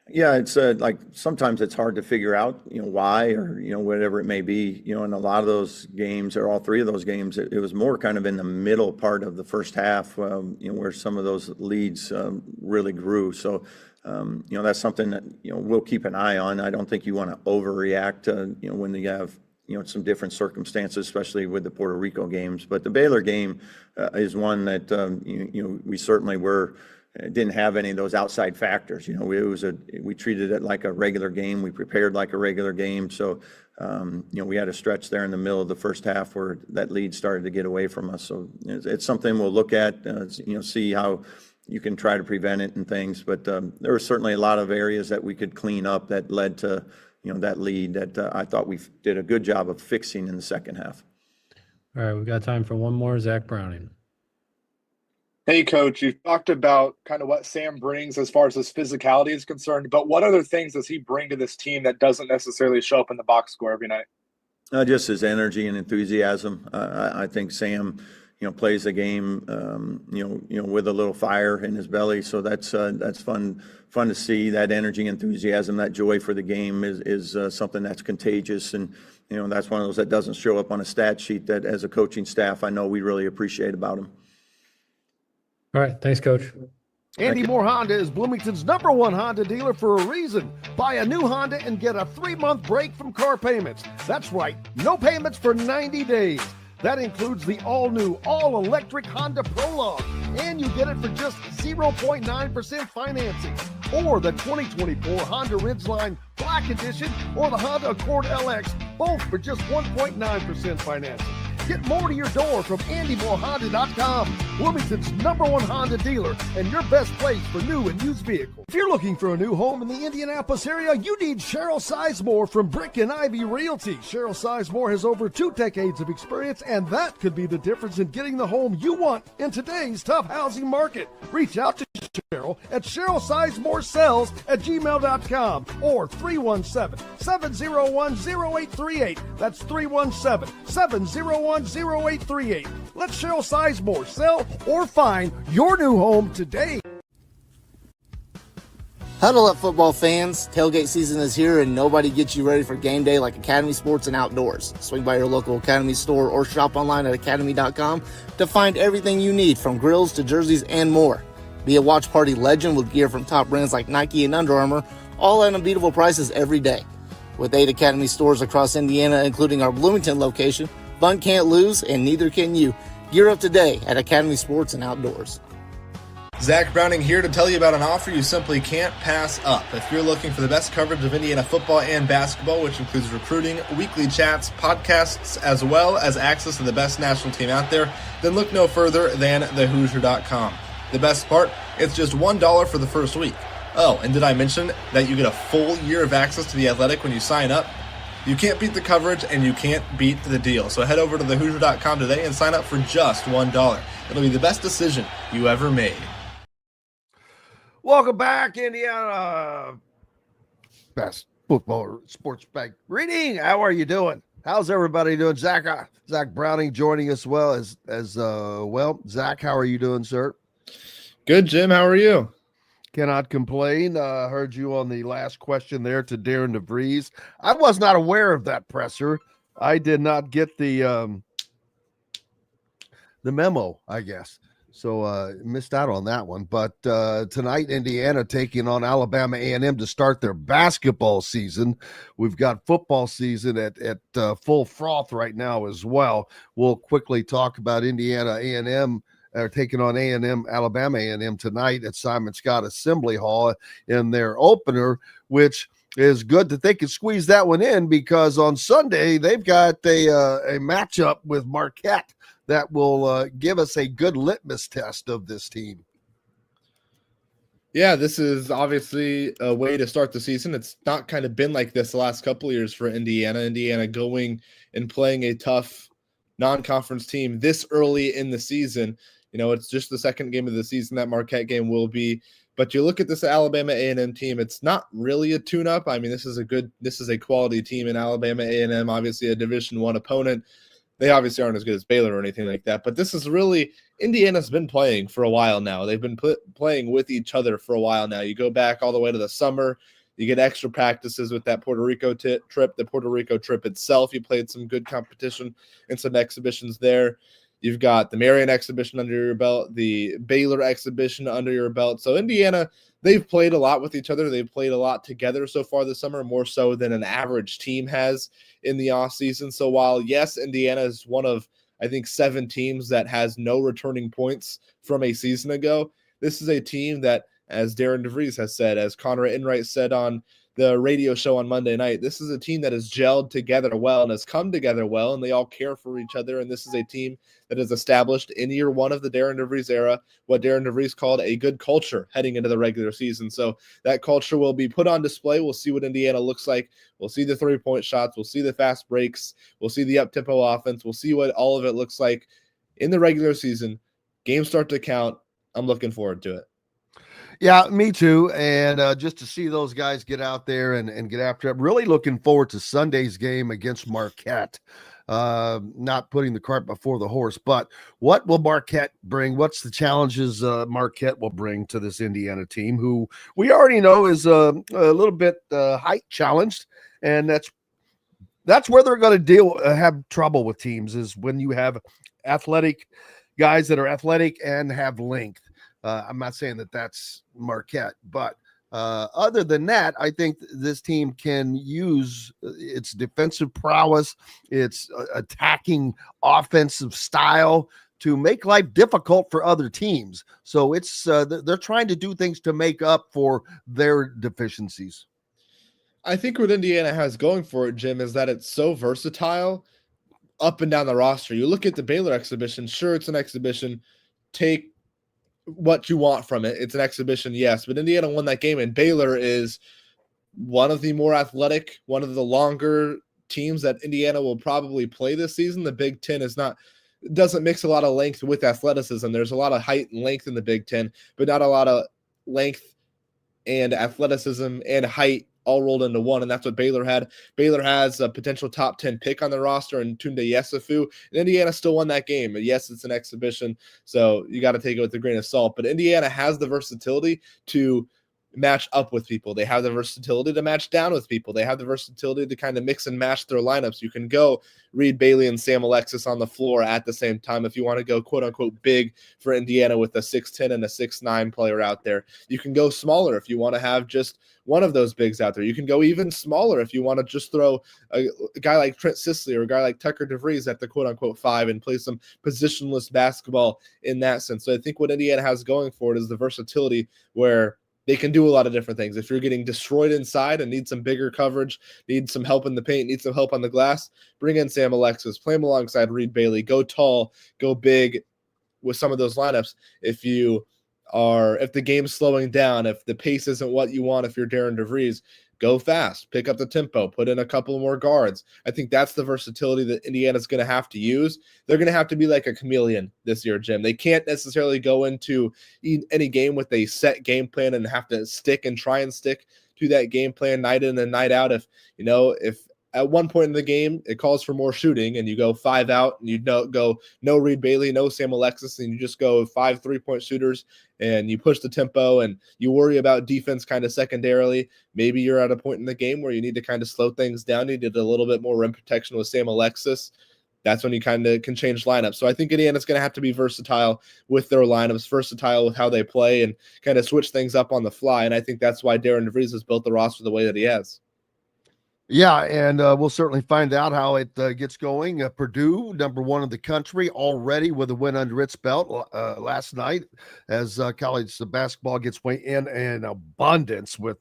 Yeah, it's like sometimes it's hard to figure out, why or, whatever it may be. In a lot of those games or all three of those games, it was more kind of in the middle part of the first half, where some of those leads really grew. So, that's something that, we'll keep an eye on. I don't think you want to overreact, when you have, some different circumstances, especially with the Puerto Rico games. But the Baylor game is one that, we certainly didn't have any of those outside factors. We treated it like a regular game. We prepared like a regular game. So, we had a stretch there in the middle of the first half where that lead started to get away from us. So it's something we'll look at, see how you can try to prevent it and things. But there were certainly a lot of areas that we could clean up that led to, that lead that I thought we did a good job of fixing in the second half. All right, we've got time for one more. Zach Browning. Hey, Coach, you talked about kind of what Sam brings as far as his physicality is concerned, but what other things does he bring to this team that doesn't necessarily show up in the box score every night? Just his energy and enthusiasm. I think Sam, plays the game, with a little fire in his belly. So that's fun to see. That energy, enthusiasm, that joy for the game is something that's contagious. And, that's one of those that doesn't show up on a stat sheet that as a coaching staff, I know we really appreciate about him. All right. Thanks, Coach. Andy Moore Honda is Bloomington's #1 Honda dealer for a reason. Buy a new Honda and get a 3-month break from car payments. That's right, no payments for 90 days. That includes the all-new, all-electric Honda Prologue, and you get it for just 0.9% financing. Or the 2024 Honda Ridgeline Black Edition or the Honda Accord LX, both for just 1.9% financing. Get more to your door from AndyMooreHonda.com, Bloomington's #1 Honda dealer and your best place for new and used vehicles. If you're looking for a new home in the Indianapolis area, you need Cheryl Sizemore from Brick and Ivy Realty. Cheryl Sizemore has over 2 decades of experience, and that could be the difference in getting the home you want in today's tough housing market. Reach out to Cheryl at CherylSizemooreSells@gmail.com or 317-701-0838. That's 317-701-0838. Let Cheryl Sizemore sell or find your new home today. Huddle up, football fans. Tailgate season is here, and nobody gets you ready for game day like Academy Sports and Outdoors. Swing by your local Academy store or shop online at academy.com to find everything you need, from grills to jerseys and more. Be a watch party legend with gear from top brands like Nike and Under Armour, all at unbeatable prices every day. With 8 Academy stores across Indiana, including our Bloomington location, fun can't lose, and neither can you. Gear up today at Academy Sports and Outdoors. Zach Browning here to tell you about an offer you simply can't pass up. If you're looking for the best coverage of Indiana football and basketball, which includes recruiting, weekly chats, podcasts, as well as access to the best national team out there, then look no further than thehoosier.com. The best part, it's just $1 for the first week. Oh, and did I mention that you get a full year of access to The Athletic when you sign up? You can't beat the coverage and you can't beat the deal. So head over to thehoosier.com today and sign up for just $1. It'll be the best decision you ever made. Welcome back, Indiana. Best football sports bag reading. How are you doing? How's everybody doing? Zach Browning joining us as well. Zach, how are you doing, sir? Good, Jim. How are you? Cannot complain. Heard you on the last question there to Darian DeVries. I was not aware of that presser. I did not get the memo, I guess. So missed out on that one. But tonight, Indiana taking on Alabama A&M to start their basketball season. We've got football season at full froth right now as well. We'll quickly talk about Indiana A&M taking on Alabama A&M tonight at Simon Scott Assembly Hall in their opener, which is good that they can squeeze that one in because on Sunday they've got a matchup with Marquette that will give us a good litmus test of this team. Yeah, this is obviously a way to start the season. It's not kind of been like this the last couple of years for Indiana. Indiana going and playing a tough non-conference team this early in the season. You know, it's just the second game of the season that Marquette game will be. But you look at this Alabama A&M team, it's not really a tune-up. I mean, this is a quality team in Alabama A&M, obviously a Division I opponent. They obviously aren't as good as Baylor or anything like that, but this is really Indiana's been playing for a while now. They've been playing with each other for a while now. You go back all the way to the summer. You get extra practices with that Puerto Rico trip. The Puerto Rico trip itself, you played some good competition and some exhibitions there. You've got the Marion exhibition under your belt, the Baylor exhibition under your belt. So Indiana, they've played a lot with each other. They've played a lot together so far this summer, more so than an average team has in the offseason. So while, yes, Indiana is one of, I think, 7 teams that has no returning points from a season ago, this is a team that, as Darian DeVries has said, as Connor Enright said on the radio show on Monday night, this is a team that has gelled together well and has come together well, and they all care for each other. And this is a team that has established in year one of the Darian DeVries era what Darian DeVries called a good culture heading into the regular season. So that culture will be put on display. We'll see what Indiana looks like. We'll see the 3-point shots. We'll see the fast breaks. We'll see the up-tempo offense. We'll see what all of it looks like in the regular season. Games start to count. I'm looking forward to it. Yeah, me too. And just to see those guys get out there and get after it. Really looking forward to Sunday's game against Marquette. Not putting the cart before the horse, but what will Marquette bring? What's the challenges Marquette will bring to this Indiana team, who we already know is a little bit height challenged, and that's where they're going to have trouble with teams, is when you have athletic guys that are athletic and have length. I'm not saying that that's Marquette, but other than that, I think this team can use its defensive prowess, its attacking offensive style to make life difficult for other teams. So it's they're trying to do things to make up for their deficiencies. I think what Indiana has going for it, Jim, is that it's so versatile up and down the roster. You look at the Baylor exhibition, sure, it's an exhibition. Take what you want from it. It's an exhibition, yes, but Indiana won that game, and Baylor is one of the more athletic, one of the longer teams that Indiana will probably play this season. The Big Ten doesn't mix a lot of length with athleticism. There's a lot of height and length in the Big Ten, but not a lot of length and athleticism and height all rolled into one, and that's what Baylor had. Baylor has a potential top 10 pick on the roster in Tunde Yesufu, and Indiana still won that game. Yes, it's an exhibition, so you got to take it with a grain of salt, but Indiana has the versatility to match up with people. They have the versatility to match down with people. They have the versatility to kind of mix and match their lineups. You can go Reed Bailey and Sam Alexis on the floor at the same time if you want to go quote unquote big for Indiana with a 6'10 and a 6'9 player out there. You can go smaller if you want to have just one of those bigs out there. You can go even smaller if you want to just throw a guy like Trent Sisley or a guy like Tucker DeVries at the quote unquote 5 and play some positionless basketball in that sense. So I think what Indiana has going for it is the versatility where they can do a lot of different things. If you're getting destroyed inside and need some bigger coverage, need some help in the paint, need some help on the glass, bring in Sam Alexis, play him alongside Reed Bailey, go tall, go big with some of those lineups. If the game's slowing down, if the pace isn't what you want, if you're Darian DeVries, go fast, pick up the tempo, put in a couple more guards. I think that's the versatility that Indiana's going to have to use. They're going to have to be like a chameleon this year, Jim. They can't necessarily go into any game with a set game plan and have to try and stick to that game plan night in and night out. If at one point in the game it calls for more shooting and you go 5 out and you go no Reed Bailey, no Sam Alexis, and you just go 5 3-point shooters and you push the tempo and you worry about defense kind of secondarily, maybe you're at a point in the game where you need to kind of slow things down. You did a little bit more rim protection with Sam Alexis. That's when you kind of can change lineups. So I think Indiana's going to have to be versatile with their lineups, versatile with how they play, and kind of switch things up on the fly. And I think that's why Darian DeVries has built the roster the way that he has. Yeah, and we'll certainly find out how it gets going. Purdue, number 1 in the country, already with a win under its belt last night as college basketball gets in abundance with,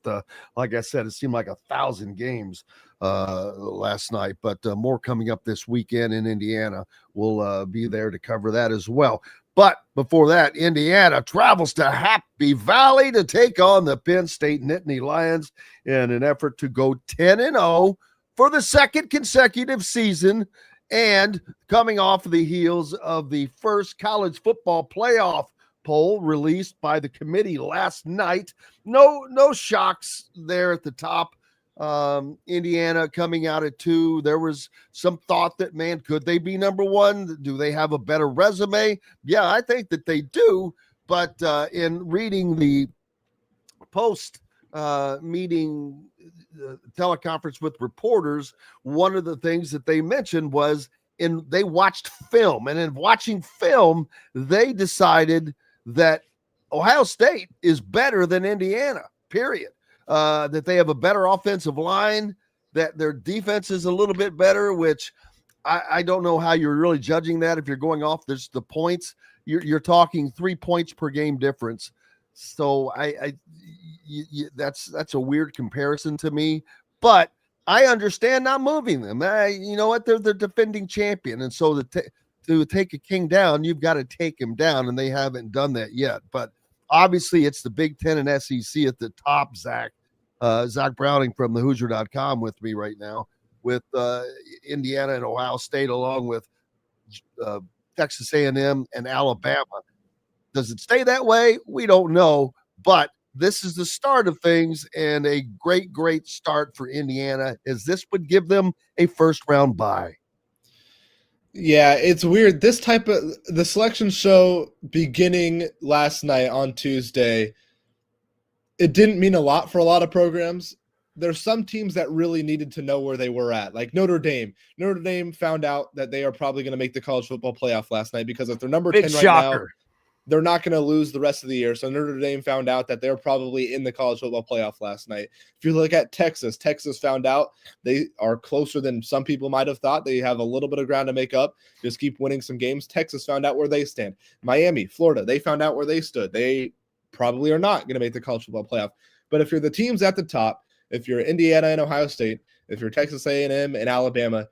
like I said, it seemed like 1,000 games last night, but more coming up this weekend in Indiana. We'll be there to cover that as well. But before that, Indiana travels to Happy Valley to take on the Penn State Nittany Lions in an effort to go 10-0 for the second consecutive season, and coming off the heels of the first college football playoff poll released by the committee last night. No shocks there at the top. Indiana coming out at 2. There was some thought that, man, could they be number 1? Do they have a better resume? Yeah, I think that they do. But in reading the post meeting teleconference with reporters, one of the things that they mentioned was they watched film, and in watching film, they decided that Ohio State is better than Indiana, period. That they have a better offensive line, that their defense is a little bit better, which I don't know how you're really judging that. If you're going off the points, you're talking 3 points per game difference. So that's a weird comparison to me, but I understand not moving them. You know what? They're the defending champion. And so to take a king down, you've got to take him down, and they haven't done that yet. But obviously, it's the Big Ten and SEC at the top, Zach. Zach Browning from thehoosier.com with me right now, with Indiana and Ohio State, along with Texas A&M and Alabama. Does it stay that way? We don't know, but this is the start of things, and a great start for Indiana, as this would give them a first-round bye. Yeah, it's weird. The selection show beginning last night on Tuesday, it didn't mean a lot for a lot of programs. There's some teams that really needed to know where they were at, like Notre Dame. Notre Dame found out that they are probably going to make the college football playoff last night because if they're number 10 right now, they're not going to lose the rest of the year. So Notre Dame found out that they're probably in the college football playoff last night. If you look at Texas found out they are closer than some people might have thought. They have a little bit of ground to make up. Just keep winning some games. Texas found out where they stand. Miami, Florida, they found out where they stood. They probably are not going to make the college football playoff. But if you're the teams at the top, if you're Indiana and Ohio State, if you're Texas A&M and Alabama,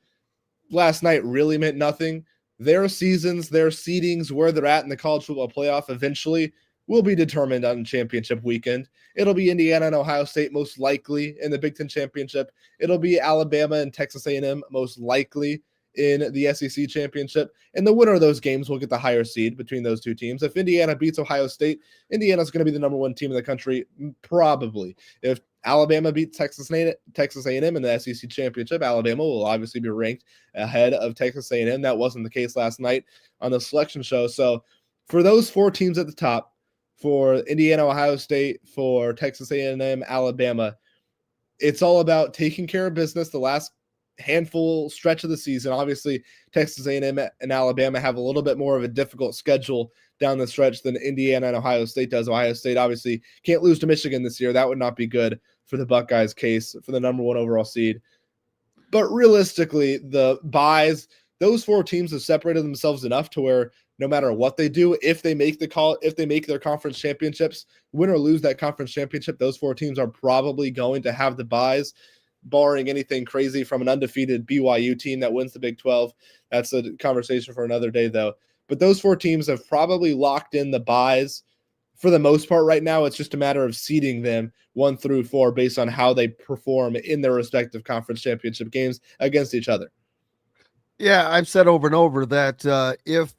last night really meant nothing. Their seasons, their seedings, where they're at in the college football playoff eventually will be determined on championship weekend. It'll be Indiana and Ohio State most likely in the Big Ten championship. It'll be Alabama and Texas A&M most likely in the SEC championship. And the winner of those games will get the higher seed between those two teams. If Indiana beats Ohio State, Indiana's going to be the number 1 team in the country, probably. If Alabama beats Texas A&M in the SEC championship, Alabama will obviously be ranked ahead of Texas A&M. That wasn't the case last night on the selection show. So for those 4 teams at the top, for Indiana, Ohio State, for Texas A&M, Alabama. It's all about taking care of business the last handful stretch of the season. Obviously, Texas A&M and Alabama have a little bit more of a difficult schedule down the stretch than Indiana and Ohio State does. Ohio State obviously can't lose to Michigan this year. That would not be good for the Buckeyes' case for the number 1 overall seed. But realistically, the buys, those 4 teams have separated themselves enough to where no matter what they do, if they make their conference championships, win or lose that conference championship, those 4 teams are probably going to have the buys, barring anything crazy from an undefeated BYU team that wins the Big 12. That's a conversation for another day, though. But those 4 teams have probably locked in the buys for the most part right now. It's just a matter of seeding them 1 through 4 based on how they perform in their respective conference championship games against each other. Yeah, I've said over and over that if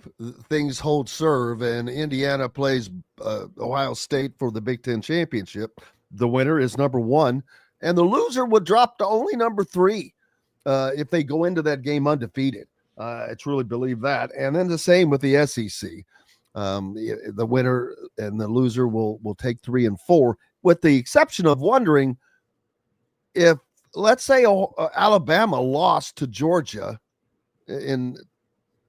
things hold serve and Indiana plays Ohio State for the Big Ten championship, the winner is number 1, and the loser would drop to only number 3 if they go into that game undefeated. I truly believe that. And then the same with the SEC. The winner and the loser will take 3 and 4, with the exception of wondering if, let's say, Alabama lost to Georgia. And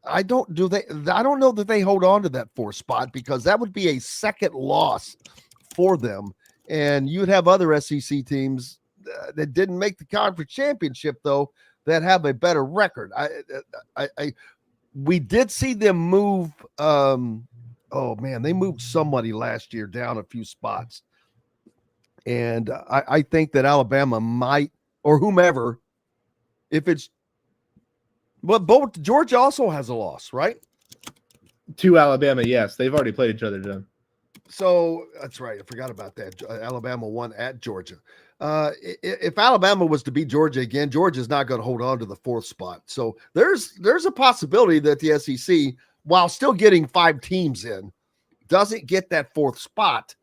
I don't know that they hold on to that 4th spot, because that would be a second loss for them. And you'd have other SEC teams that didn't make the conference championship, though, that have a better record. We did see them move. They moved somebody last year down a few spots. And I think that Alabama might, or whomever, if it's, but both Georgia also has a loss, right? To Alabama, yes. They've already played each other, John. So that's right. I forgot about that. Alabama won at Georgia. If Alabama was to beat Georgia again, Georgia's not going to hold on to the 4th spot. So there's a possibility that the SEC, while still getting 5 teams in, doesn't get that 4th spot,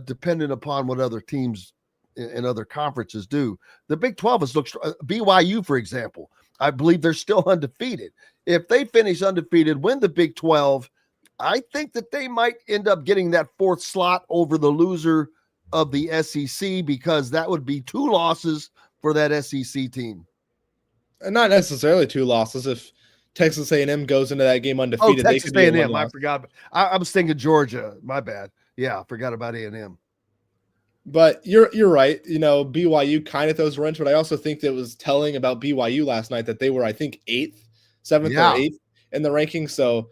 depending upon what other teams in other conferences do. The Big 12 has looked BYU, for example. I believe they're still undefeated. If they finish undefeated, win the Big 12, I think that they might end up getting that 4th slot over the loser of the SEC, because that would be 2 losses for that SEC team. And not necessarily 2 losses. If Texas A&M goes into that game undefeated, Texas they could be A&M. I forgot. I was thinking Georgia. My bad. Yeah, I forgot about A&M. But you're right. BYU kind of throws a wrench, but I also think that it was telling about BYU last night that they were, I think, 7th or 8th in the rankings. So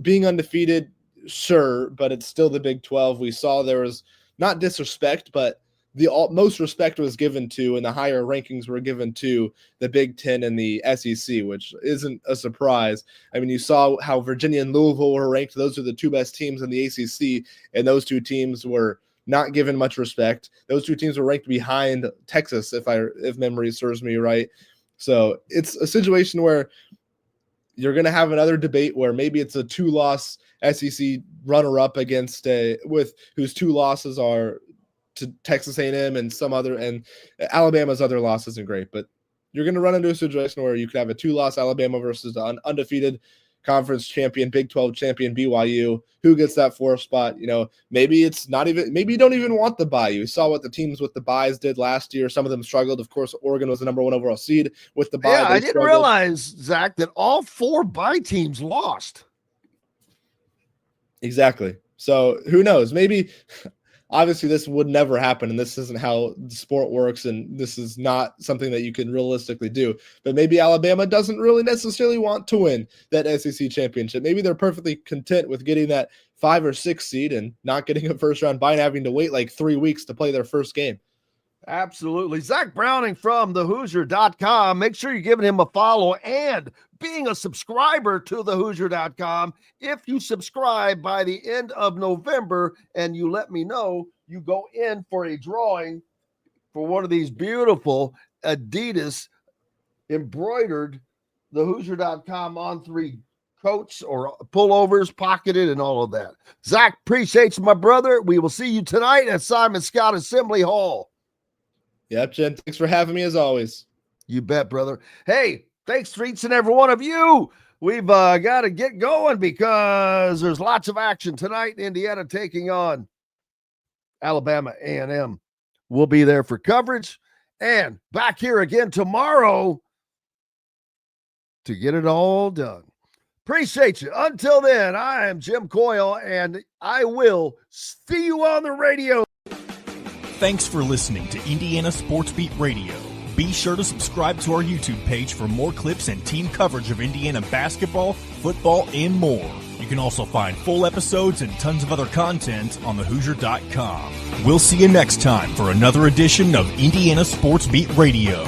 being undefeated, sure, but it's still the Big 12. We saw there was not disrespect, but the most respect was given to, and the higher rankings were given to the Big 10 and the SEC, which isn't a surprise. I mean, you saw how Virginia and Louisville were ranked. Those are the 2 best teams in the ACC, and those 2 teams were not given much respect. Those 2 teams were ranked behind Texas, if memory serves me right. So it's a situation where you're going to have another debate where maybe it's a 2-loss SEC runner-up against with whose 2 losses are to Texas A&M and some other, and Alabama's other loss isn't great, but you're going to run into a situation where you could have a 2-loss Alabama versus an undefeated conference champion, Big 12 champion BYU. Who gets that 4th spot? Maybe it's not even, maybe you don't even want the bye. You saw what the teams with the buys did last year. Some of them struggled. Of course, Oregon was the number 1 overall seed with the bye. Yeah, I didn't realize, Zach, that all 4 bye teams lost. Exactly. So who knows? Maybe, obviously, this would never happen, and this isn't how the sport works, and this is not something that you can realistically do. But maybe Alabama doesn't really necessarily want to win that SEC championship. Maybe they're perfectly content with getting that 5 or 6 seed and not getting a first-round bye and having to wait like 3 weeks to play their first game. Absolutely. Zach Browning from thehoosier.com. Make sure you're giving him a follow and being a subscriber to thehoosier.com. If you subscribe by the end of November and you let me know, you go in for a drawing for one of these beautiful Adidas embroidered thehoosier.com on 3 coats or pullovers, pocketed, and all of that. Zach, appreciate you, my brother. We will see you tonight at Simon Scott Assembly Hall. Yep, Jen, thanks for having me as always. You bet, brother. Hey, thanks to each and every one of you. we've got to get going because there's lots of action tonight. Indiana taking on Alabama A&M. We'll be there for coverage and back here again tomorrow to get it all done. Appreciate you. Until then, I am Jim Coyle, and I will see you on the radio. Thanks for listening to Indiana Sports Beat Radio. Be sure to subscribe to our YouTube page for more clips and team coverage of Indiana basketball, football, and more. You can also find full episodes and tons of other content on thehoosier.com. We'll see you next time for another edition of Indiana Sports Beat Radio.